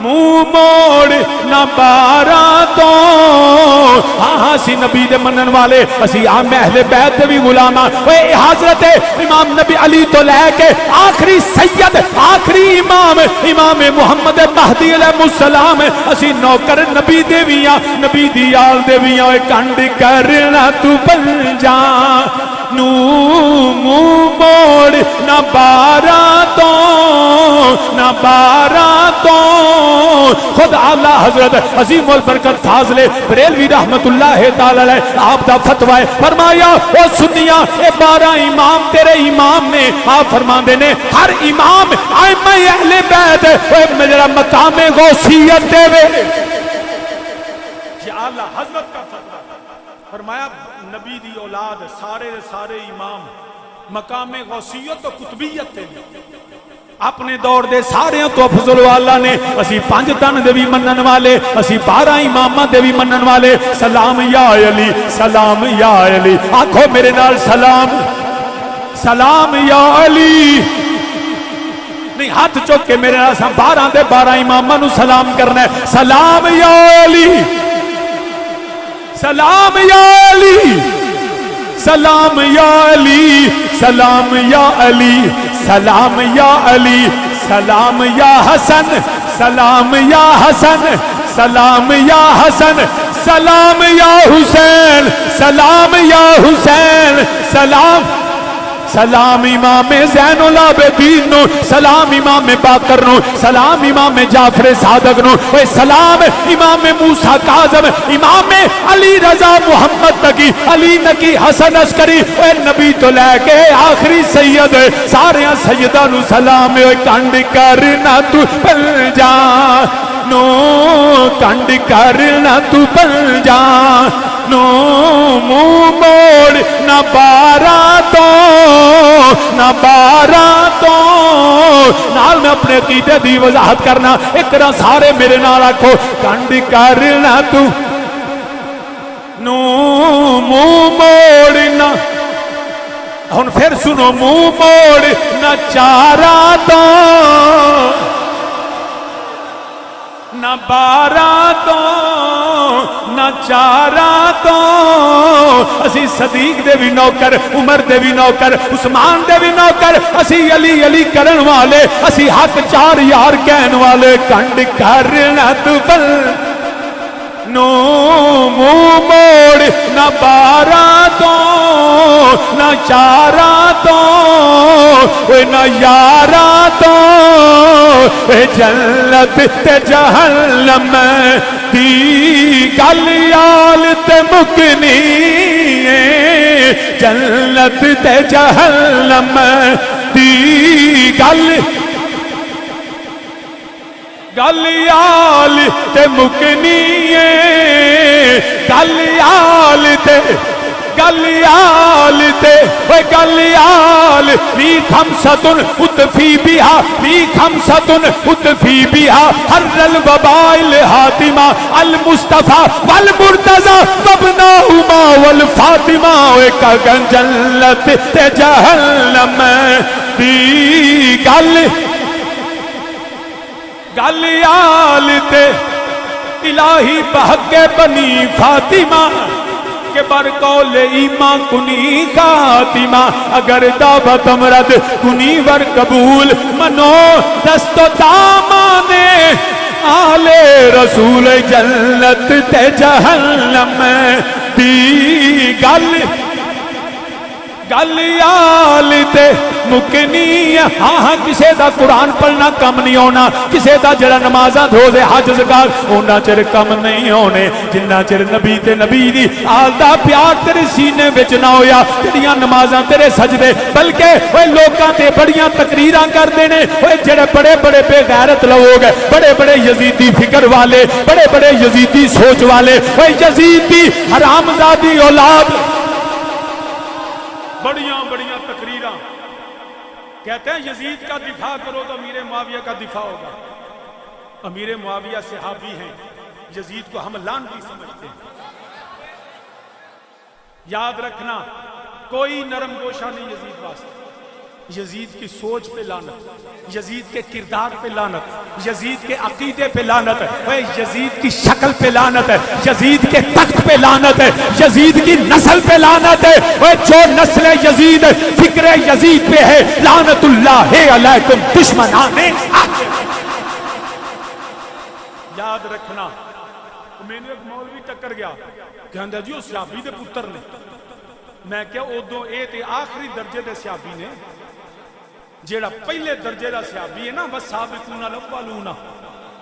منہ موڑ نہ بارا تو، ہاں اسی نبی دے منن والے، اسی عام اہل بیت دے بھی غلام، اے حضرت امام نبی علی تو لے کے آخری سید آخری امام امام محمد مہدی علیہ السلام، اسی نوکر نبی دے ویاں نبی دی آل دے ویاں، اے کنڈ کرنا تو بن جا منہ موڑ نہ بارا تو نہ بارا تو۔ خود اعلی حضرت عظیم البرکت فاضل بریلوی رحمت اللہ تعالی علیہ آپ دا فتوی ہے، فرمایا او سنیاں اے 12 امام تیرے امام نے، آپ فرماندے نے ہر امام ائمہ اہل بیت اے میرا مقام غوثیت دے وے، یہ اعلی حضرت کا فتوی، فرمایا نبی دی اولاد سارے سارے امام مقام غوثیت و قطبیت تے اپنے دور دے سارے تو افضل والا نے، اسی 5 تن دے بھی منن والے، اسی 12 امامہ دے بھی منن والے، سلام یا علی سلام یا علی، آنکھو میرے نال سلام سلام یا علی، نہیں ہاتھ چوک کے میرے نال 12 دے 12 امامہ نو سلام کرنا ہے، سلام یا علی سلام یا علی سلام یا علی سلام یا علی سلام یا علی سلام یا حسن سلام یا حسن سلام یا حسن سلام یا حسین سلام یا حسین سلام سلام امام زین العابدین نو، سلام امام باقر نو، سلام امام جعفر صادق نو، سلام امام موسیٰ کاظم، امام علی رضا محمد تکی، علی نکی حسن عسکری، اے نبی تو لے کے آخری سید سارے سیدہ نو سلام، اے کنڈ کرنا تو بن جا کنڈ کرنا تو بن جا منہ موڑ نہ بارا تو نہ بارا تو، نال میں اپنے عقیدے دی وضاحت کرنا، ایک طرح سارے میرے نال آکھو کنڈ کرنا تو منہ موڑ نہ، ہن پھر سنو منہ موڑ نہ چارا تو نہ 12 تو نہ 4 تو اسی صدیق دے بھی نوکر عمر دے بھی نوکر عثمان دے بھی نوکر اسی علی علی کرن والے اسی حق 4 یار کہن والے کنڈ کرنا تو بل نو منہ موڑ نہ 12 تو نہ 4 تو نہ 11 تو جنت تے جہنم دی گل یال تے مکنی جنت تے جہنم دی گل گلیال تے مکنی گلیال تے گلیال تے گلیال فی خمسۃ اتفی بہا فی خمسۃ اتفی بہا حر الوبائل حاتمہ المصطفیٰ والمرتضی وابنہما والفاطمہ ایک جنت تے جہنم دی گل گلیال تے الہی بحق بنی فاطمہ کے برقول ایمان کنی خاتمہ اگر دعوت امرد کنی ور قبول منو دست و دامانے آلے رسول جنت تے جہنم دی گلیال تے مکنی ہاں کسے دا قرآن پڑھنا کم نہیں ہونا کسے دا جڑا نمازاں دھوزے حج زکات اونا چر کم نہیں ہونے جنہ چر نبی تے نبی دی آل دا پیار تیرے سینے وچ نہ ہویا تیریاں نمازاں تیرے سجدے بلکہ وہ لوکاں تے بڑیاں تقریراں کر دینے وہ جڑے بڑے بڑے بے غیرت لوگ بڑے بڑے یزیدی فکر والے بڑے بڑے یزیدی سوچ والے وہ یزیدی حرامزادی اولاد بڑیاں بڑیاں تقریراں کہتے ہیں یزید کا دفاع کرو تو امیر معاویہ کا دفاع ہوگا امیر معاویہ صحابی ہیں یزید کو ہم لعنتی سمجھتے ہیں یاد رکھنا کوئی نرم گوشہ نہیں یزید واسطے یزید کی سوچ پہ لعنت یزید کے کردار پہ لعنت یزید کے عقیدے پہ لعنت ہے یزید کی شکل پہ لعنت ہے یزید کے تخت پہ لعنت ہے یزید کی نسل پہ لعنت ہے جو نسل یزید فکر یزید پہ ہے لعنت اللہ علیکم دشمنان یاد رکھنا میں نے ایک مولوی ٹکر گیا کہندہ جی وہ سیابی دے پتر نے میں کیا ادو اے تے آخری درجے دے سیابی نے جیڑا پہلے درجے دا سیابی ہے نا والسابقون الاولون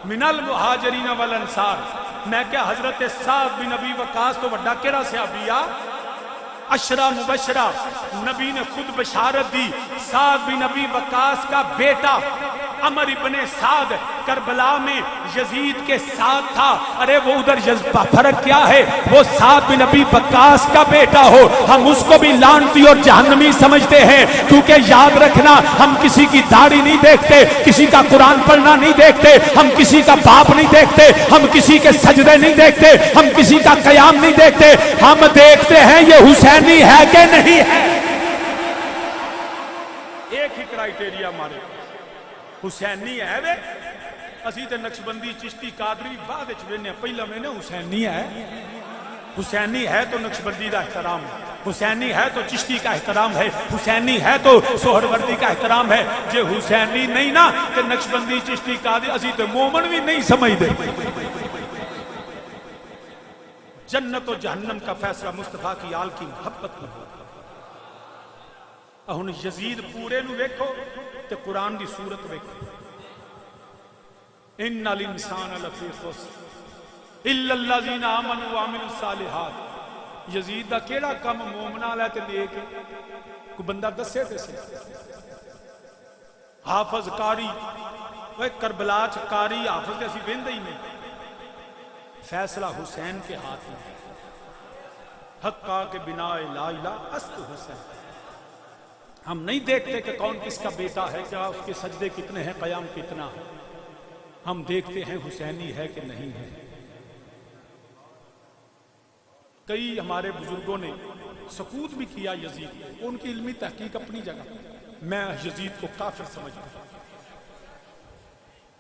من المہاجرین والانصار میں کیا حضرت سعد بن ابی وقاص تو بڑا کیڑا سیابی آ عشرہ مبشرہ نبی نے خود بشارت دی سعد بن ابی وقاص کا بیٹا عمر ابن سعد کربلا میں یزید کے ساتھ تھا ارے وہ ادھر فرق کیا ہے وہ سعد بن ابی وقاص کا بیٹا ہو ہم اس کو بھی لعنتی اور جہنمی سمجھتے ہیں کیونکہ یاد رکھنا ہم کسی کی داڑھی نہیں دیکھتے کسی کا قرآن پڑھنا نہیں دیکھتے ہم کسی کا باپ نہیں دیکھتے ہم کسی کے سجدے نہیں دیکھتے ہم کسی کا قیام نہیں دیکھتے ہم دیکھتے ہیں یہ حسینی ہے کہ نہیں ہے ایک ہی کرائیٹیریا ہمارے حسینی ہے وے اسی تے نقشبندی چشتی قادری بعد وچ وینے پہلا میں نے حسینی ہے تو نقشبندی دا احترام ہے حسینی ہے تو چشتی کا احترام ہے حسینی ہے تو سہروردی کا احترام ہے جے حسینی نہیں نا تے نقشبندی چشتی قادری اسی تے مومن بھی نہیں سمجھ دے جنت و جہنم کا فیصلہ مصطفیٰ کی آل کی محبت میں ہوگا ہن یزید پورے نو ویکھو تے قرآن دی صورت ویکھو ان الانسان لفی خسر الا الذین آمنوا وعملوا الصالحات یزید دا کیڑا کم مومناں لے تے لے کے کوئی بندہ دسے تے سے حافظ قاری وہ کربلا چ قاری حافظ تے اسی ویندے ہی نہیں فیصلہ حسین کے ہاتھ میں حقا کے بنا لا الہ است حسین ہم نہیں دیکھتے کہ کون کس کا بیٹا ہے کیا اس کے سجدے کتنے ہیں قیام کتنا ہے ہم دیکھتے ہیں حسینی ہے کہ نہیں ہے کئی ہمارے بزرگوں نے سکوت بھی کیا یزید ان کی علمی تحقیق اپنی جگہ میں یزید کو کافر سمجھتا ہوں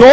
2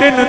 3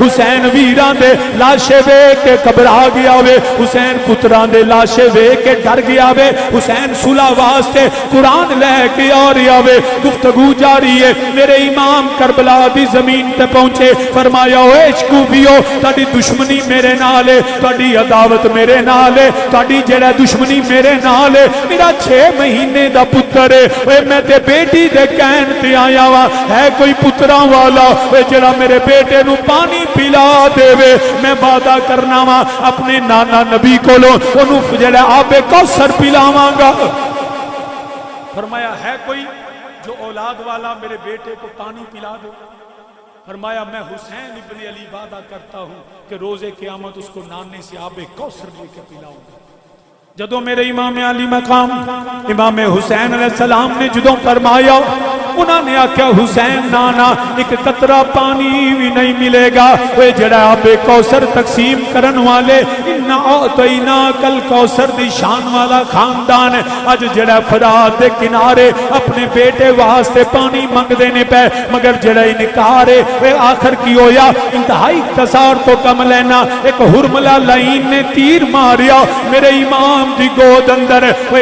حسین ویراں دے لاشے ویکھ کے گھبرا گیا وے حسین پتراں دے لاشے ویکھ کے ڈر گیا وے حسین صلح واسطے قرآن لے کے آ رہا وے گفتگو جاری ہے میرے امام کربلا دی زمین تے پہنچے فرمایا اے عشقوبیو تہاڈی دشمنی میرے نال ہے تہاڈی عداوت میرے نال ہے تہاڈی جڑا دشمنی میرے نال ہے میرا 6 مہینے دا پتر ہے اے میں تے بیٹی دے کہن تے آیا وا ہے کوئی پتراں والا اے جڑا میرے بیٹے نو پانی پلا دے وے میں وعدہ کرنا وا اپنے نانا نبی کولوں اونوں جڑا آب کوثر پلاواں گا فرمایا ہے کوئی جو اولاد والا میرے بیٹے کو پانی پلا دے فرمایا میں حسین ابن علی وعدہ کرتا ہوں کہ روز قیامت اس کو نانے سے آب کوثر لے کے پلاؤں گا جدوں میرے امام علی مقام امام حسین علیہ السلام نے جدوں فرمایا انہوں نے آکھیا حسین نانا ایک قطرہ پانی بھی نہیں ملے گا وہ جڑا آب کوثر تقسیم کرن والے انا اعطینا کل کوثر دی شان والا خاندان اج جڑا فرات دے کنارے اپنے بیٹے واسطے پانی منگ دینے پہ مگر جڑا انکار ہے وہ آخر کی ہویا انتہائی اختصار تو کم لینا ایک حرملہ لائن نے تیر ماریا میرے امام دی گود اندر وہ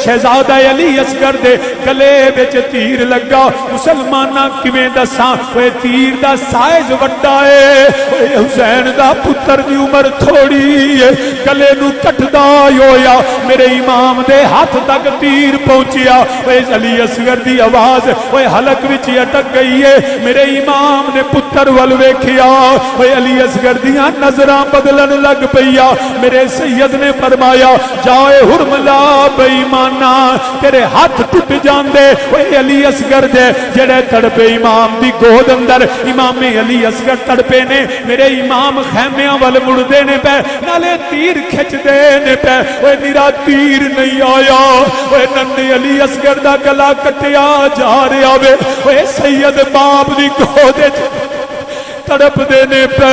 شہزادہ علی اصغر دے گلے وچ تیر لگا مسلمانہ کیویں دساں وہ تیر دا سائز وڈا ہے حسین دا پتر دی عمر تھوڑی ہے گلے نو کٹدا ہویا میرے امام دے ہاتھ تک تیر پہنچیا وہ علی اصغر دی آواز وہ حلق وچ اٹک گئی ہے میرے امام نے پتر ول ویکھیا وہ علی اصغر دیاں نظراں بدلن لگ پئیا میرے سید نے فرمایا جائے حرملا بے ایمانا تیرے ہاتھ ٹوٹ جاندے وہ علی اصغر دے جڑے تڑپے امام دی گود اندر امام علی اصغر تڑپے نے میرے امام خیمیاں وال مڑ دینے پہ نالے تیر کھچ دینے پہ وہ میرا تیر نہیں آیا وہ نندے علی اصغر دا گلا کٹیا جا رہا وے وہ سید باپ دی گود تڑپ دینے پہ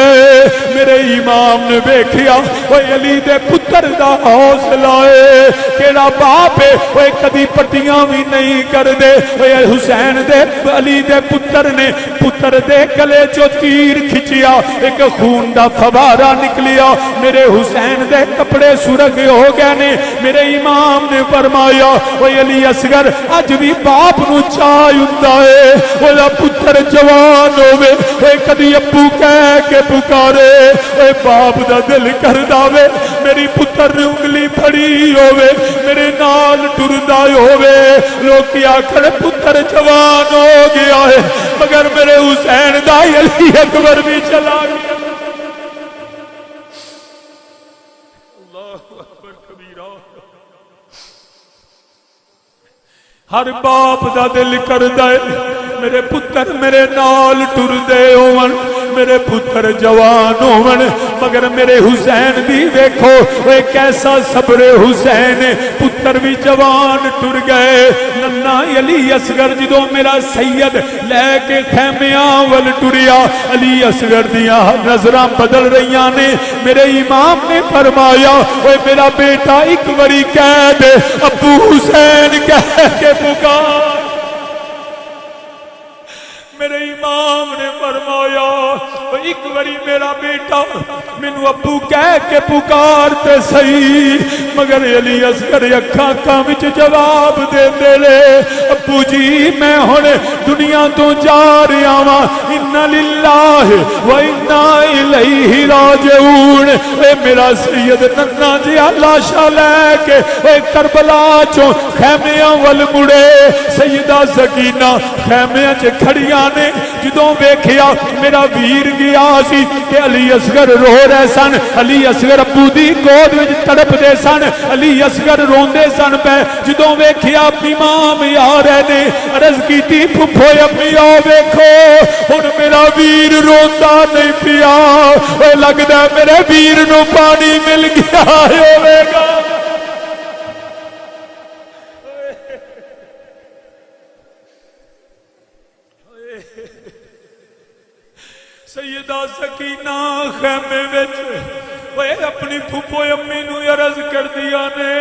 میرے امام نے بیکھیا وہ علی دے پتر دا حوصلہ ہے کیڑا باپ ہے وہ کدی پٹیاں بھی نہیں کر دے وہ حسین دے علی دے پتر نے پتر دے گلے چو تیر کھچیا ایک خون دا فوارہ نکلیا میرے حسین دے کپڑے سرخ ہو گئے نے میرے امام نے فرمایا وہ علی اصغر اج بھی باپ نو چاہ ہوندا ہے وہ پتر جوان ہوے وہ کدی ابو کہہ کے پکارے اے باپ دا دل کردا وے میری پتر نے انگلی پھڑی ہوے میرے نال ٹردا ہوے لوگ آکھن پتر جوان ہو گیا ہے مگر میرے حسین دا علی اکبر بھی چلا گیا اللہ اکبر کبیرہ ہر باپ دا دل کردا ہے میرے پتر میرے نال ٹر دے ہون میرے پتر جوان ہون مگر میرے حسین بھی ویکھو وہ کیسا صبر حسین پتر بھی جوان ٹر گئے ننا علی اصغر جدوں میرا سید لے کے خیمیاں ول ٹریا علی اصغر دیاں نظراں بدل رہیاں نے میرے امام نے فرمایا اوے میرا بیٹا ایک واری کہہ دے ابو حسین کہہ کے پکار میرے امام نے فرمایا ایک باری میرا بیٹا مینو ابو کہہ کے پکارتے صحیح مگر علی اصغر اکھاں اکھاں وچ جواب دے دے لے ابو جی میں ہن دنیا تو جا رہا ہاں انا للہ و انا الیہ راجعون اے میرا سید ننا جی لاشا لے کے اے کربلا چوں خیمیاں ول مڑے سیدہ سکینہ خیمیاں چ کھڑیاں نے جدوں ویکھیا میرا ویر گیا سی کہ علی اصغر رو رہے سن علی اصغر ابو دی گود وچ تڑپ دے سن علی اصغر روندے سن پہ جدوں ویکھیا امام آ رہے نے عرض کیتی پھپھو امی آ ویکھو ہن میرا ویر روندا نہیں پیا او لگدا میرے ویر نو پانی مل گیا ہوے گا سیدہ سکینہ خیمے وچ وہ اپنی پھپھو امی نو عرض کر دیا نے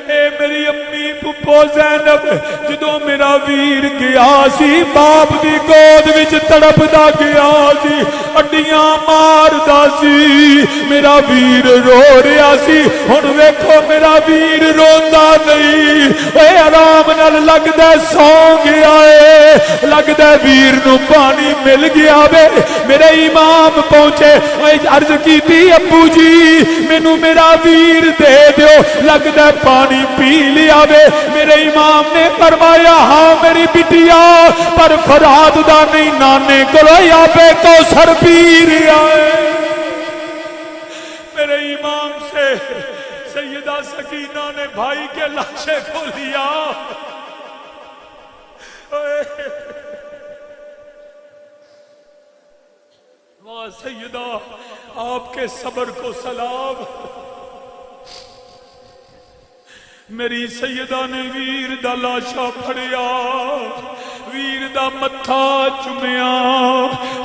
اے میری امی پھپھو زینب جدوں میرا ویر گیا سی باپ دی گود وچ تڑپدا گیا سی اڈیاں ماردا سی میرا ویر رو رہا سی ہن ویکھو میرا ویر روندا نہیں اے آرام نال لگدا سو گیا اے لگدا ویر نو پانی مل گیا وے میرے امام پہنچے عرض کیتی ابو جی مینوں میرا ویر دے دیو لگدا پانی پی لیا وے میرے امام نے فرمایا ہاں میری بٹیا پر فرات دا نہیں نانے کولو آبے کوثر پی رہا ہے میرے امام سے سیدہ سکینہ نے بھائی کے لاشے کو لیا واہ سیدہ آپ کے صبر کو سلام میری سیدہ نے ویر دا لاشا پھڑیا ویر دا متھا چومیا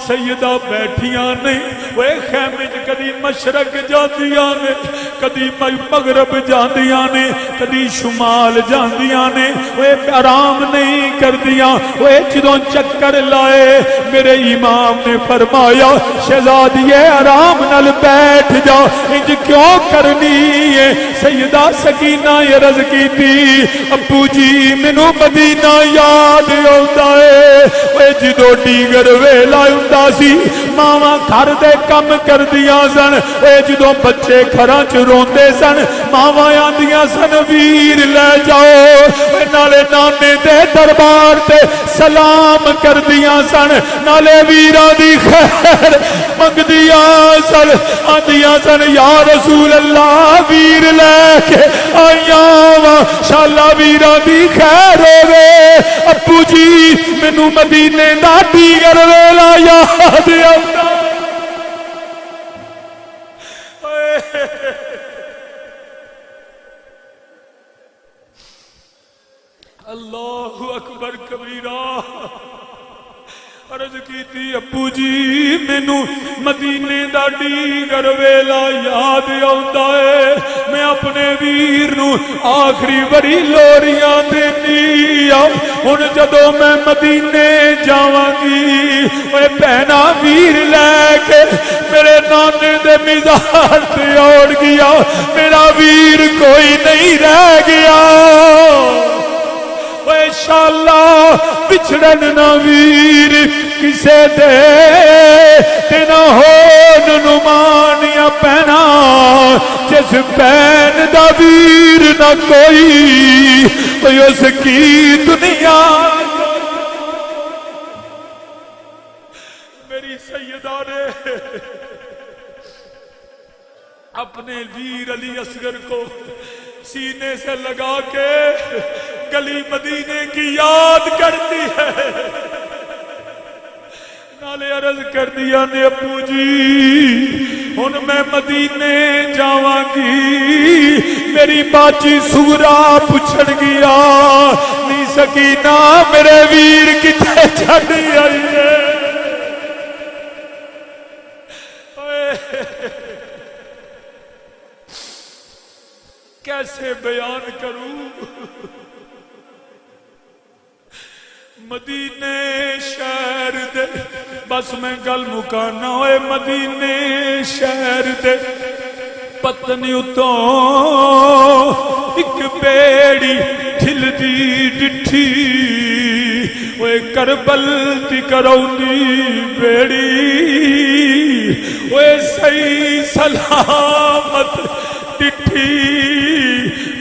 سیدہ بیٹھیاں نہیں وہ خیمے چ کدی مشرق جاندیاں نے کدی مغرب جاندیاں نے کدی شمال جاندیاں نے وہ آرام نہیں کردیاں وہ جدوں چکر لائے میرے امام نے فرمایا شہزادیے آرام نال بیٹھ جا انج کیوں کرنی ہے سیدہ سکینہ عرض کی تھی ابو جی مینوں مدینہ یاد آوندا ہے اوے جدوں ڈیگر ویلا ہوندا سی ماواں گھر دے کم کردیاں سن اوے جدوں بچے گھراں چ روندے سن ماواں آندیاں سن ویر لے جاؤ نالے نانے دے دربار تے سلام کردیاں سن نالے ویراں دی خیر منگدیاں سن آندیاں سن یا رسول اللہ ویر لے کے آئیاں شالا ویراں دی خیر ہوے ابو جی مینوں مدینے دا ڈیگر ویلا یاد آوندا اللہ اکبر کبیرہ عرض کیتی ابو جی مینوں مدینے دا ڈیگر ویلا یاد آوندا ہے میں اپنے ویر نو آخری بری لوریاں دینی آ ہن جدوں میں مدینے جاواں گی اوے بہنا ویر لے کے میرے نانے دے مزار تے اوڑ گیا میرا ویر کوئی نہیں رہ گیا انشاءاللہ بچھڑن نہ ویر کسے دے تینا ہون نمانیاں پہنا جس پہن دا ویر نہ کوئی اس کی دنیا میری سیدہ نے اپنے ویر علی اصغر کو سینے سے لگا کے گلی مدینے کی یاد کرتی ہے نالے عرض کر دیا نے ابو جی ہن میں مدینے جاواں گی میری باچی سورا پوچھن گیا نی سکینہ میرے ویر کتے چھڈ آئی ہے کیسے بیان کروں مدینے شہر دے بس میں گل مکانا ہوئے مدینے شہر دے پتنی اتوں ایک بیڑی ٹھل دی ڈٹھی وہ کربل دی کرونی بیڑی وہ صحیح سلامت ڈٹھی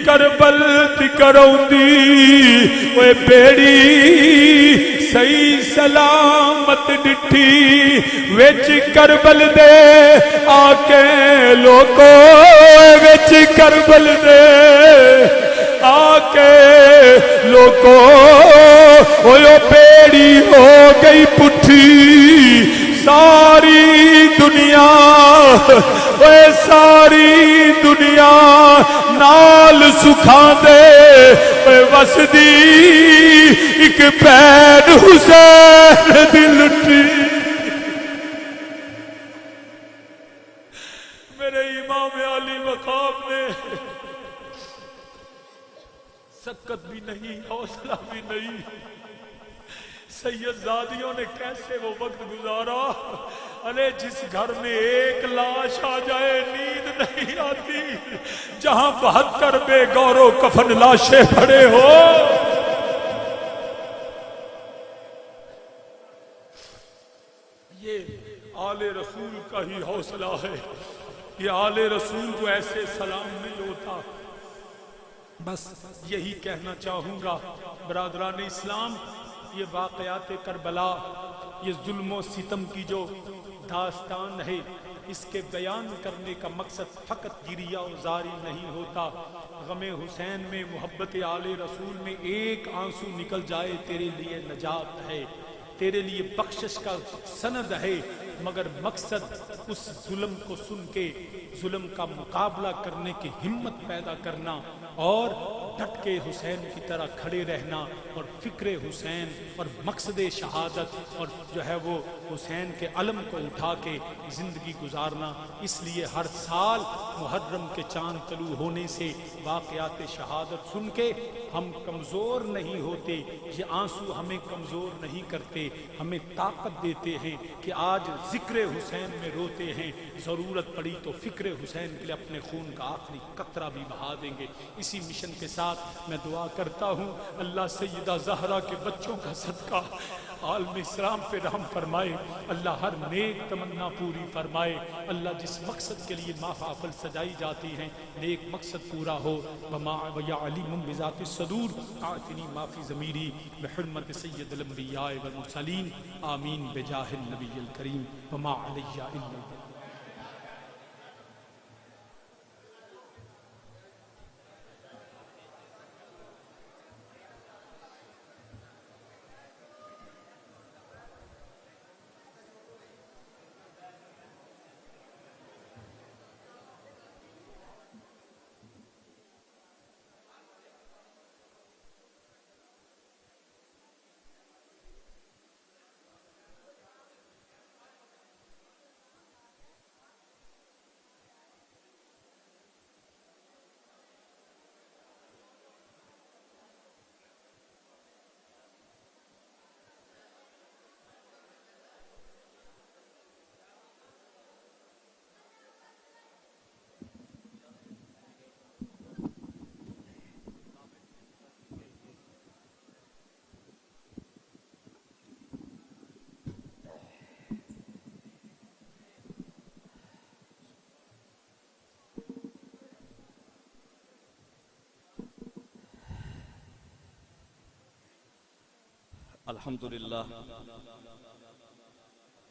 کربل دی کروندی وہ بیڑی صحیح سلامت ڈٹھی وچ کربل دے آکے لوگو وچ کربل دے آکے لوگو وہ بیڑی ہو گئی پٹھی ساری دنیا وہ ساری دنیا نال سکھاں دے وسدی ایک پین حسین دی لٹی میرے امام علی مقام نے مشقت بھی نہیں، حوصلہ بھی نہیں۔ سید زادیوں نے کیسے وہ وقت گزارا، ارے جس گھر میں ایک لاش آ جائے نیند نہیں آتی، جہاں 72 بے گور و کفن لاشیں پڑے ہو۔ یہ آل رسول کا ہی حوصلہ ہے، یہ آل رسول کو ایسے سلام نہیں ہوتا۔ بس یہی کہنا چاہوں گا برادران اسلام، یہ واقعات کربلا، یہ ظلم و ستم کی جو داستان ہے، اس کے بیان کرنے کا مقصد فقط گریہ و زاری نہیں ہوتا۔ غم حسین میں، محبت آل رسول میں ایک آنسو نکل جائے تیرے لیے نجات ہے، تیرے لیے بخشش کا سند ہے، مگر مقصد اس ظلم کو سن کے ظلم کا مقابلہ کرنے کی ہمت پیدا کرنا اور ڈٹ کے حسین کی طرح کھڑے رہنا اور فکر حسین اور مقصد شہادت اور جو ہے وہ حسین کے علم کو اٹھا کے زندگی گزارنا۔ اس لیے ہر سال محرم کے چاند طلوع ہونے سے واقعات شہادت سن کے ہم کمزور نہیں ہوتے، یہ آنسو ہمیں کمزور نہیں کرتے، ہمیں طاقت دیتے ہیں کہ آج ذکر حسین میں روتے ہیں، ضرورت پڑی تو فکر حسین کے لیے اپنے خون کا آخری قطرہ بھی بہا دیں گے۔ اسی مشن کے ساتھ میں دعا کرتا ہوں اللہ سیدہ زہرا کے بچوں کا صدقہ عالم اسلام پہ رحم فرمائے، اللہ ہر نیک تمنا پوری فرمائے، اللہ جس مقصد کے لیے محافل سجائی جاتی ہیں نیک مقصد پورا ہو۔ وما ویا علیم بذات الصدور اعطنی ما فی ضمیری بحرمت سید الانبیاء والمرسلین آمین بجاہ النبی الکریم وما علی الا البلاغ۔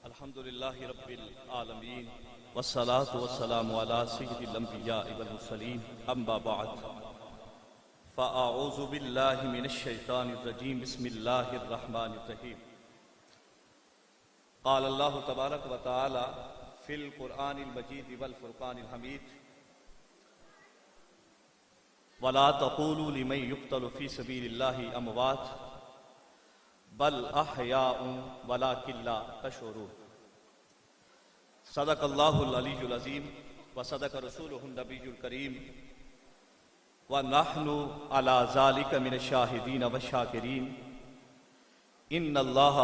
الحمدللہ رب العالمین والصلاة والسلام علی سید الانبیاء والمرسلین اما بعد فاعوذ باللہ من الشیطان الرجیم بسم اللہ الرحمن الرحیم قال اللہ تبارک و تعالی فی القرآن المجید والفرقان الحمید ولا تقولوا لمن يقتل في سبيل الله اموات بل احیاء ولکن لا تشعرون۔ صدق اللہ العلی العظیم وصدق رسولہ النبی الکریم ونحن علی ذلک من الشاہدین والشاکرین ان اللہ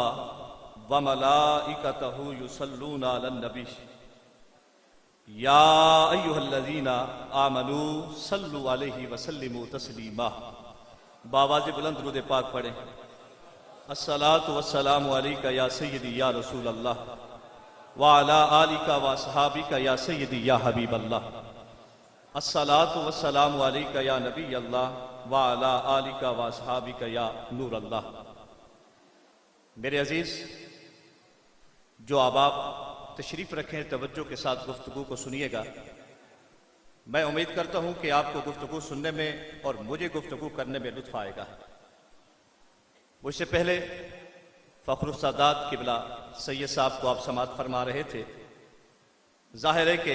وملائکتہ یصلون علی النبی یا ایہا الذین آمنوا صلوا علیہ وسلموا تسلیما۔ بآواز بلند درود پاک پڑھیں۔ الصلاۃ والسلام علیک یا سیدی یا رسول اللہ وعلی آلک واصحابک یا سیدی یا حبیب اللہ۔ الصلاۃ والسلام علیک یا نبی اللہ وعلی آلک واصحابک یا نور اللہ۔ میرے عزیز، جو احباب تشریف رکھیں توجہ کے ساتھ گفتگو کو سنیے گا۔ میں امید کرتا ہوں کہ آپ کو گفتگو سننے میں اور مجھے گفتگو کرنے میں لطف آئے گا۔ مجھ سے پہلے فخر السادات قبلہ سید صاحب کو آپ سماعت فرما رہے تھے۔ ظاہر ہے کہ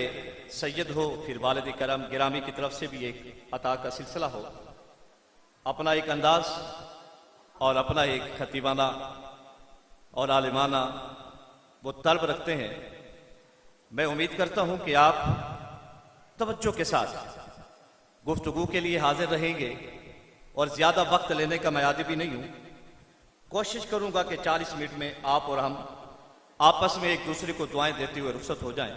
سید ہو پھر والد کرم گرامی کی طرف سے بھی ایک عطا کا سلسلہ ہو، اپنا ایک انداز اور اپنا ایک خطیبانہ اور عالمانہ وہ طلب رکھتے ہیں۔ میں امید کرتا ہوں کہ آپ توجہ کے ساتھ گفتگو کے لیے حاضر رہیں گے اور زیادہ وقت لینے کا میں عادی بھی نہیں ہوں. کوشش کروں گا کہ 40 منٹ میں آپ اور ہم آپس میں ایک دوسرے کو دعائیں دیتے ہوئے رخصت ہو جائیں.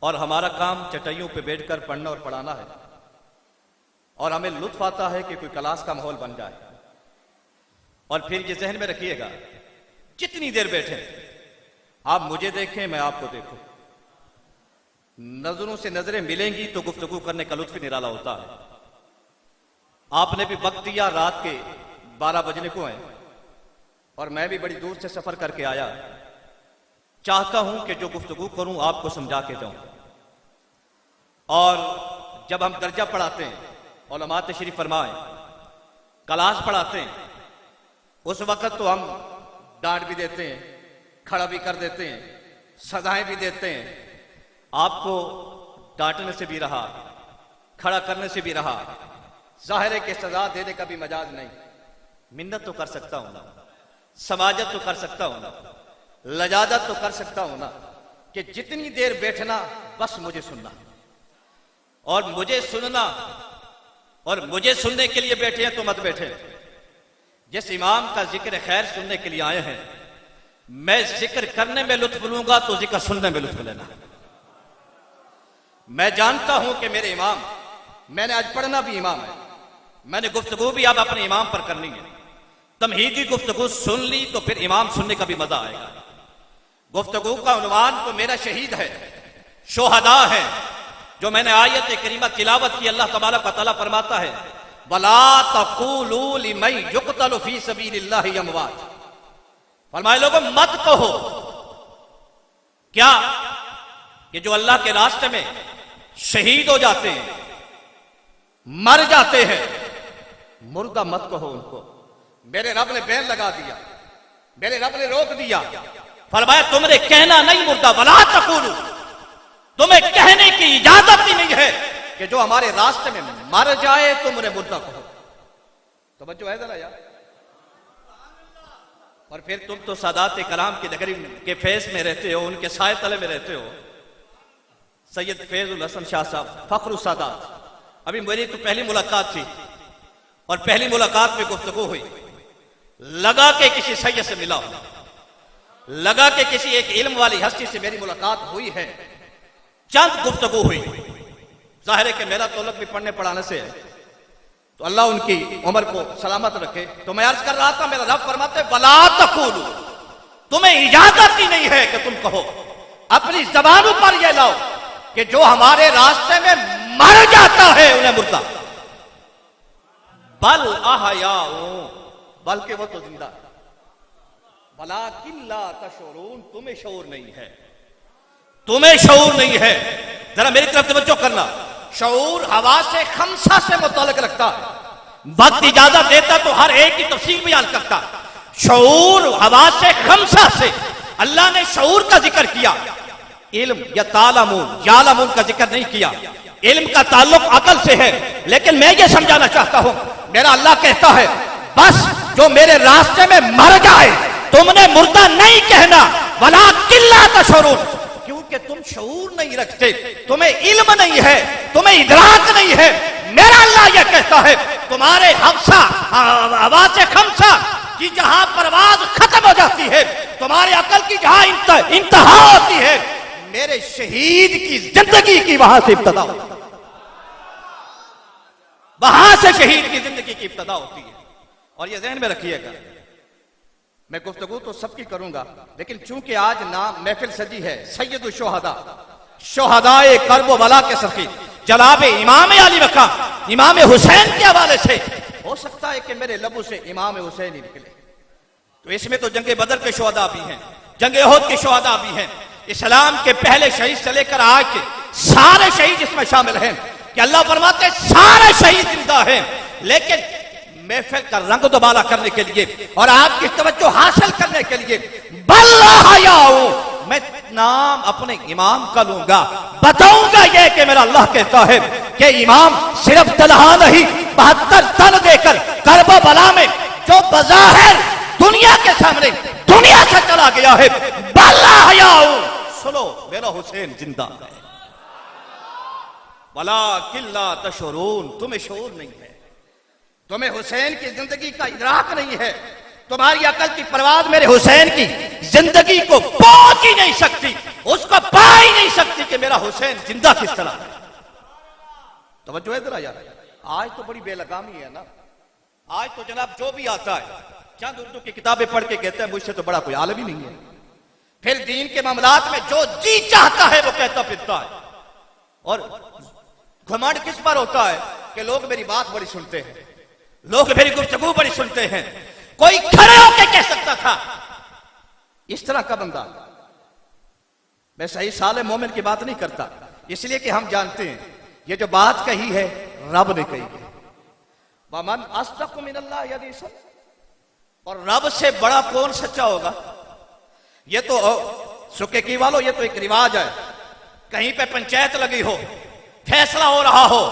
اور ہمارا کام چٹائیوں پہ بیٹھ کر پڑھنا اور پڑھانا ہے، اور ہمیں لطف آتا ہے کہ کوئی کلاس کا ماحول بن جائے. اور پھر یہ ذہن میں رکھیے گا، جتنی دیر بیٹھے آپ مجھے دیکھیں، میں آپ کو دیکھوں، نظروں سے نظریں ملیں گی تو گفتگو کرنے کا لطف نرالا ہوتا ہے. آپ نے بھی وقت دیا، رات کے 12 بجنے کو ہیں، اور میں بھی بڑی دور سے سفر کر کے آیا. چاہتا ہوں کہ جو گفتگو کروں آپ کو سمجھا کے جاؤں. اور جب ہم درجہ پڑھاتے ہیں، علماء تشریف فرمائیں، کلاس پڑھاتے ہیں، اس وقت تو ہم ڈانٹ بھی دیتے ہیں، کھڑا بھی کر دیتے ہیں، سزائیں بھی دیتے ہیں. آپ کو ڈانٹنے سے بھی رہا، کھڑا کرنے سے بھی رہا. ظاہر ہے کہ سزا دینے کا بھی مجاز نہیں. منت تو کر سکتا ہوں نا، سماجت تو کر سکتا ہوں نا، لجاجت تو کر سکتا ہوں نا، کہ جتنی دیر بیٹھنا بس مجھے سننا، اور مجھے سننا، اور مجھے سننے کے لیے بیٹھے ہیں تو مت بیٹھے. جس امام کا ذکر خیر سننے کے لیے آئے ہیں، میں ذکر کرنے میں لطف لوں گا تو ذکر سننے میں لطف لینا. میں جانتا ہوں کہ میرے امام، میں نے آج پڑھنا بھی امام ہے، میں نے گفتگو بھی اب اپنے امام پر کرنی ہے. تمہیدی گفتگو سن لی تو پھر امام سننے کا بھی مزہ آئے گا. گفتگو کا عنوان تو میرا شہید ہے، شہداء ہے، جو میں نے آیت کریمہ تلاوت کی. اللہ تبارک و تعالیٰ فرماتا ہے وَلَا تَقُولُوا لِمَن يُقْتَلُ فِي سَبِيلِ اللَّهِ أَمْوَاتٌ. فرمائے لوگوں مت کہو کیا کہ جو اللہ کے راستے میں شہید ہو جاتے ہیں، مر جاتے ہیں، مردہ مت کہو ان کو. میرے رب نے بین لگا دیا، میرے رب نے روک دیا. فرمایا تم نے کہنا نہیں مردہ، وَلَا تَقُولُوا، تمہیں کہنے کی اجازت ہی نہیں ہے کہ جو ہمارے راستے میں مر جائے تم انہیں مردہ کہو. توجہ ہے ذرا یار. اور پھر تم تو سادات کرام کی نگری کے فیض میں رہتے ہو، ان کے سائے تلے میں رہتے ہو. سید فیض الحسن شاہ صاحب فخر السادات، ابھی میری تو پہلی ملاقات تھی، اور پہلی ملاقات میں گفتگو ہوئی. لگا کہ کسی سید سے ملا ہوں، لگا کہ کسی ایک علم والی ہستی سے میری ملاقات ہوئی ہے. چند گفتگو ہوئی. ظاہر ہے کہ میرا تعلق بھی پڑھنے پڑھانے سے ہے، تو اللہ ان کی عمر کو سلامت رکھے. تو میں عرض کر رہا تھا، میرا رب فرماتے وَلَا تَقُولُوا، تمہیں اجازت ہی نہیں ہے کہ تم کہو. اپنی زبانوں پر یہ لاؤ کہ جو ہمارے راستے میں مر جاتا ہے انہیں مردہ. بل احیاء، بلکہ وہ تو زندہ ہے. وَلَٰكِن لَا تَشْعُرُونَ، تمہیں شعور نہیں ہے، تمہیں شعور نہیں ہے. ذرا میری طرف توجہ کرنا. شعور حواس خمسہ سے متعلق رکھتا ہے. وقت اجازت دیتا تو ہر ایک کی تفصیل بیان کرتا. شعور حواس خمسہ سے اللہ نے شعور کا ذکر کیا. علم یا یعلمون کا ذکر نہیں کیا. علم کا تعلق عقل سے ہے، لیکن میں یہ سمجھانا چاہتا ہوں، میرا اللہ کہتا ہے بس جو میرے راستے میں مر جائے تم نے مردہ نہیں کہنا. وَلَٰكِن لَا تَشْعُرُونَ، کیونکہ تم شعور نہیں رکھتے، تمہیں علم نہیں ہے، تمہیں ادراک نہیں ہے. میرا اللہ یہ کہتا ہے تمہارے حواس خمسہ کی جہاں پرواز ختم ہو جاتی ہے، تمہارے عقل کی جہاں انتہا ہوتی ہے، میرے شہید کی زندگی کی وہاں سے ابتدا ہوتی ہے. وہاں سے شہید کی زندگی کی ابتدا ہوتی ہے. اور یہ ذہن میں رکھیے گا، میں گفتگو تو سب کی کروں گا، لیکن چونکہ آج نام محفل سجی ہے سید الشہداء، شہداء کرب و بلا کے سفیر جناب امام علی مقام امام حسین کے حوالے سے ہو سکتا ہے کہ میرے لبوں سے امام حسین ہی نکلے. تو اس میں تو جنگ بدر کے شہداء بھی ہیں، جنگ احد کے شہداء بھی ہیں. اسلام کے پہلے شہید سے لے کر آج کے سارے شہید اس میں شامل ہیں کہ اللہ فرماتے ہیں سارے شہید زندہ ہیں. لیکن محفل کا رنگ دوبالا کرنے کے لیے اور آپ کی توجہ حاصل کرنے کے لیے میں نام اپنے امام کا لوں گا، بتاؤں گا یہ کہ میرا اللہ کہتا ہے کہ امام صرف تنہا نہیں، 72 تن دے کر کرب و بلا میں جو بظاہر دنیا کے سامنے دنیا سے چلا گیا ہے. سنو میرا حسین زندہ ہے. وَلَٰكِن لَا تَشْعُرُونَ، تمہیں شعور نہیں ہے. تمہیں حسین کی زندگی کا ادراک نہیں ہے، تمہاری عقل کی پرواز میرے حسین کی زندگی کو پہنچ ہی نہیں سکتی، اس کو پا ہی نہیں سکتی کہ میرا حسین زندہ کس طرح ہے۔ توجہ ہے ذرا یار، آج تو بڑی بے لگامی ہے نا، آج تو جناب جو بھی آتا ہے چند اردو کی کتابیں پڑھ کے کہتا ہے مجھ سے تو بڑا کوئی عالم ہی نہیں ہے، پھر دین کے معاملات میں جو جی چاہتا ہے وہ کہتا پھرتا ہے، اور گھمنڈ کس پر ہوتا ہے کہ لوگ میری بات بڑی سنتے ہیں، لوگ میری گفتگو بڑی سنتے ہیں، کوئی کھڑے ہو کے کہہ سکتا تھا۔ اس طرح کا بندہ میں صحیح سالم مومن کی بات نہیں کرتا، اس لیے کہ ہم جانتے ہیں یہ جو بات کہی ہے رب نے کہی ہے، وَمَنْ أَصْدَقُ مِنَ اللَّهِ حَدِيثًا، اور رب سے بڑا کون سچا ہوگا؟ یہ تو سکے کی والو، یہ تو ایک رواج ہے، کہیں پہ پنچایت لگی ہو، فیصلہ ہو رہا ہو،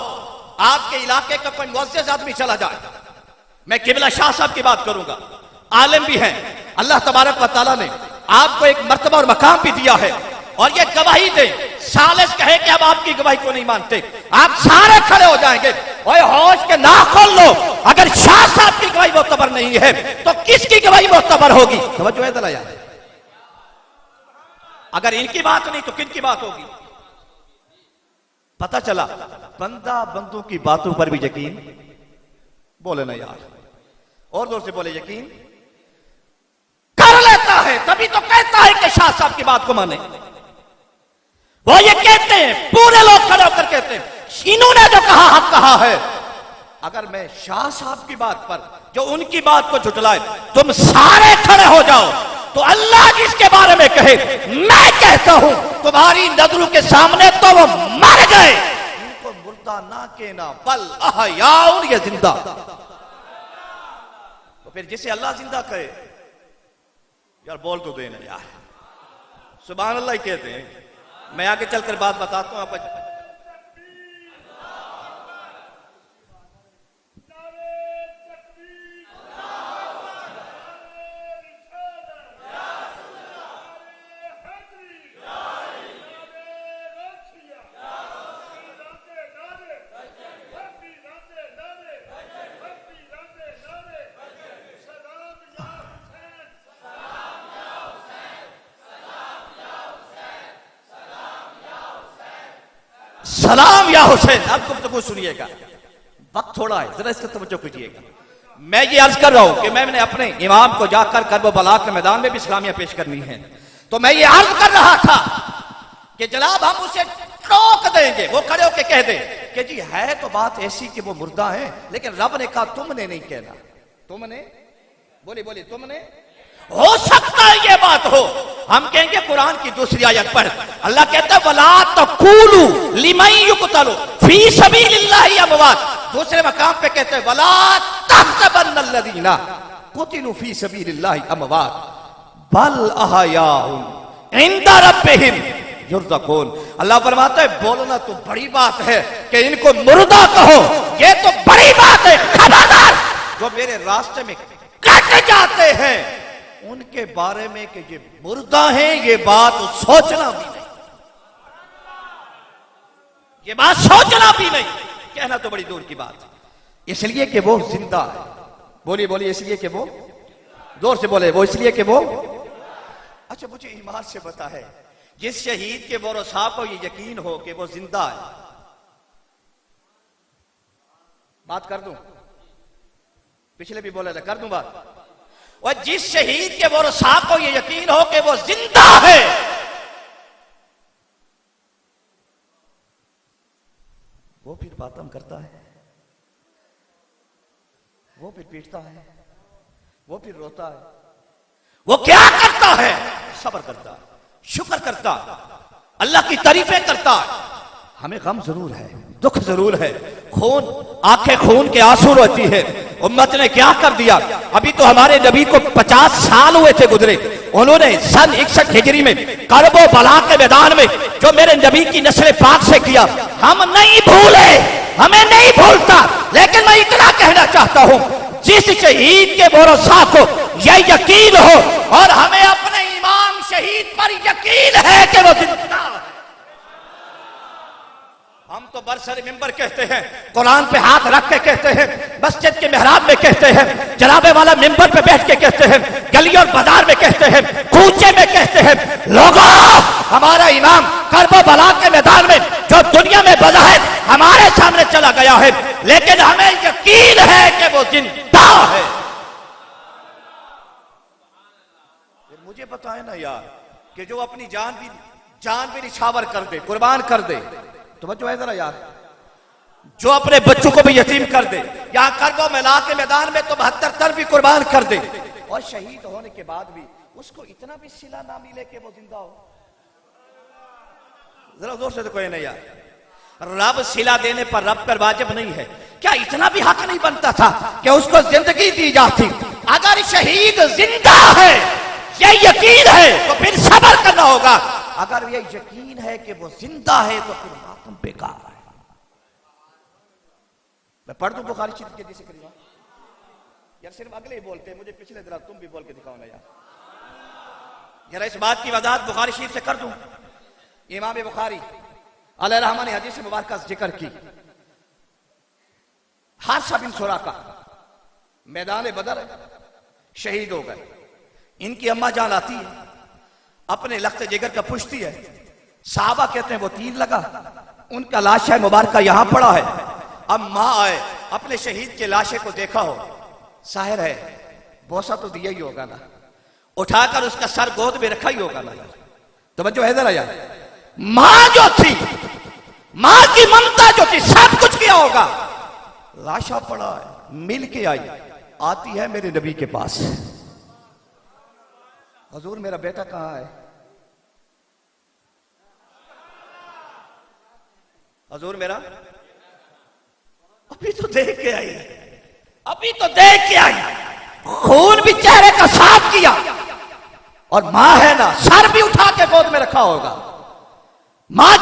آپ کے علاقے کا کوئی معزز آدمی چلا جائے، میں قبلہ شاہ صاحب کی بات کروں گا، عالم بھی ہیں، اللہ تبارک و تعالیٰ نے آپ کو ایک مرتبہ اور مقام بھی دیا ہے، اور یہ گواہی دیں، سالس کہے کہ اب آپ کی گواہی کو نہیں مانتے، آپ سارے کھڑے ہو جائیں گے، اوے ہوش کے ناک کھول لو، اگر شاہ صاحب کی گواہی معتبر نہیں ہے تو کس کی گواہی معتبر ہوگی؟ توجہ ہے ذرا یار، اگر ان کی بات نہیں تو کن کی بات ہوگی؟ پتہ چلا بندہ بندوں کی باتوں پر بھی یقین، بولے نا یار، اور زور سے بولے، یقین کر لیتا ہے، تبھی تو کہتا ہے کہ شاہ صاحب کی بات کو مانے۔ وہ یہ کہتے ہیں، پورے لوگ کھڑے ہو کر کہتے ہیں انہوں نے جو کہا حق کہا ہے۔ اگر میں شاہ صاحب کی بات پر جو ان کی بات کو جھٹلائے تم سارے کھڑے ہو جاؤ تو اللہ جس کے بارے میں کہے میں کہتا ہوں تمہاری نظروں کے سامنے تو وہ مر گئے، ان کو مردہ نہ کہنا بل احیاء، یہ زندہ۔ تو پھر جسے اللہ زندہ کہے یار بول تو دینا یار، سبحان اللہ ہی کہتے ہیں۔ میں آگے چل کر بات بتاتا ہوں آپ۔ سلام یا حسین، اب گفتگو سنیے گا، وقت تھوڑا ہے، ذرا اس کا توجہ کیجیے گا۔ میں یہ عرض کر رہا ہوں کہ میں نے اپنے امام کو جا کر کربلا کے میدان میں بھی اسلامیہ پیش کرنی ہے، تو میں یہ عرض کر رہا تھا کہ جناب ہم اسے ٹوک دیں گے، وہ کھڑے ہو کے کہہ دیں کہ جی ہے تو بات ایسی کہ وہ مردہ ہیں، لیکن رب نے کہا تم نے نہیں کہنا، تم نے بولی تم نے، ہو سکتا ہے یہ بات ہو، ہم کہیں گے قرآن کی دوسری آیت پڑھ، اللہ کہتا ہے وَلَا تَقُولُوا لِمَن يُقْتَلُ فِي سَبِيلِ اللَّهِ أَمْوَاتٌ، دوسرے مقام پہ کہتے ہیں وَلَا تَحْسَبَنَّ الَّذِينَ قُتِلُوا فِي سَبِيلِ اللَّهِ أَمْوَاتٌ بَلْ أَحْيَاءٌ عِندَ رَبِّهِمْ يُرْزَقُونَ۔ اللہ فرماتا ہے بولنا تو بڑی بات ہے کہ ان کو مردہ کہو، یہ تو بڑی بات ہے، خبردار جو میرے راستے میں کٹ جاتے ہیں ان کے بارے میں کہ یہ مردہ ہیں، یہ بات سوچنا بھی نہیں، یہ بات سوچنا بھی نہیں، کہنا تو بڑی دور کی بات ہے، اس لیے کہ وہ زندہ ہے۔ بولی اس لیے کہ وہ، زور سے بولے، وہ اس لیے کہ وہ، اچھا مجھے ایمان سے بتا ہے جس شہید کے ورثاء کو یہ یقین ہو کہ وہ زندہ ہے، بات کر دوں، پچھلے بھی بولے تھا کر دوں بات، اور جس شہید کے ورثاء کو یہ یقین ہو کہ وہ زندہ ہے، وہ پھر ماتم کرتا ہے، وہ پھر پیٹتا ہے، وہ پھر روتا ہے، وہ کیا کرتا ہے؟ صبر کرتا ہے، شکر کرتا ہے، اللہ کی تعریفیں کرتا ہے۔ ہمیں غم ضرور ہے، دکھ ضرور ہے، خون، آنکھیں خون کے آنسو روتی ہے، امت نے کیا کر دیا؟ ابھی تو ہمارے نبی کو 50 سال ہوئے تھے گزرے، انہوں نے سن 61 ہجری میں کرب و بلا کے میدان میں جو میرے نبی کی نسل پاک سے کیا، ہم نہیں بھولے، ہمیں نہیں بھولتا، لیکن میں اتنا کہنا چاہتا ہوں جس شہید کے ورثاء کو یہ یقین ہو، اور ہمیں اپنے امام شہید پر یقین ہے کہ وہ زندہ ہے، ہم تو تو برسر ممبر کہتے ہیں، قرآن پہ ہاتھ رکھ کے کہتے ہیں، مسجد کے محراب میں کہتے ہیں، جنابے والا ممبر پہ بیٹھ کے کہتے ہیں، گلی اور بازار میں کہتے ہیں، کوچے میں کہتے ہیں، لوگوں ہمارا امام کرب و بلا کے میدان میں جو دنیا میں بظاہر ہمارے سامنے چلا گیا ہے، لیکن ہمیں یقین ہے کہ وہ زندہ ہے۔ مجھے بتائیں نا یار کہ جو اپنی جان بھی نچھاور کر دے، قربان کر دے، توجہ ہے ذرا یار، جو اپنے بچوں کو بھی یتیم کر دے، یہاں کرب و بلا کے میدان میں تو 72 تر بھی قربان کر دے، اور شہید ہونے کے بعد بھی اس کو اتنا بھی صلہ نہ ملے کہ وہ زندہ ہو، ذرا زور سے تو کوئی نہیں یار، رب صلہ دینے پر رب پر واجب نہیں ہے، کیا اتنا بھی حق نہیں بنتا تھا کہ اس کو زندگی دی جاتی؟ اگر شہید زندہ ہے یہ یقین ہے تو پھر صبر کرنا ہوگا، اگر یہ یقین ہے کہ وہ زندہ ہے تو پھر ماتم بیکار ہے۔ میں پڑھ دوں بخاری شریف کی حدیث کریمہ؟ یار صرف اگلے ہی بولتے ہیں، مجھے پچھلے ذرا تم بھی بول کے دکھاؤ نا یار، ذرا اس بات کی وضاحت بخاری شریف سے کر دوں۔ امام بخاری علیہ رحمہ نے حدیث مبارکہ ذکر کی، حارثہ بن سراقہ میدان بدر شہید ہو گئے، ان کی اماں جان آتی ہے، اپنے لخت جگر کا پوچھتی ہے، صحابہ کہتے ہیں وہ تیر لگا، ان کا لاش ہے مبارکہ یہاں پڑا ہے، اب ماں آئے اپنے شہید کے لاشے کو دیکھا ہو، ظاہر ہے بوسہ تو دیا ہی ہوگا نا، اٹھا کر اس کا سر گود میں رکھا ہی ہوگا نا یار، توجہ ہے ذرا یار، ماں جو تھی، ماں کی ممتا جو تھی، سب کچھ کیا ہوگا، لاشا پڑا ہے، مل کے آئی، آتی ہے میرے نبی کے پاس، حضور میرا بیٹا کہاں ہے؟ حضور میرا ابھی تو دیکھ کے آئی، ابھی تو دیکھ کے آئی، خون بھی چہرے کا صاف کیا، اور ماں ہے نا، سر بھی اٹھا کے گود میں رکھا ہوگا، ماں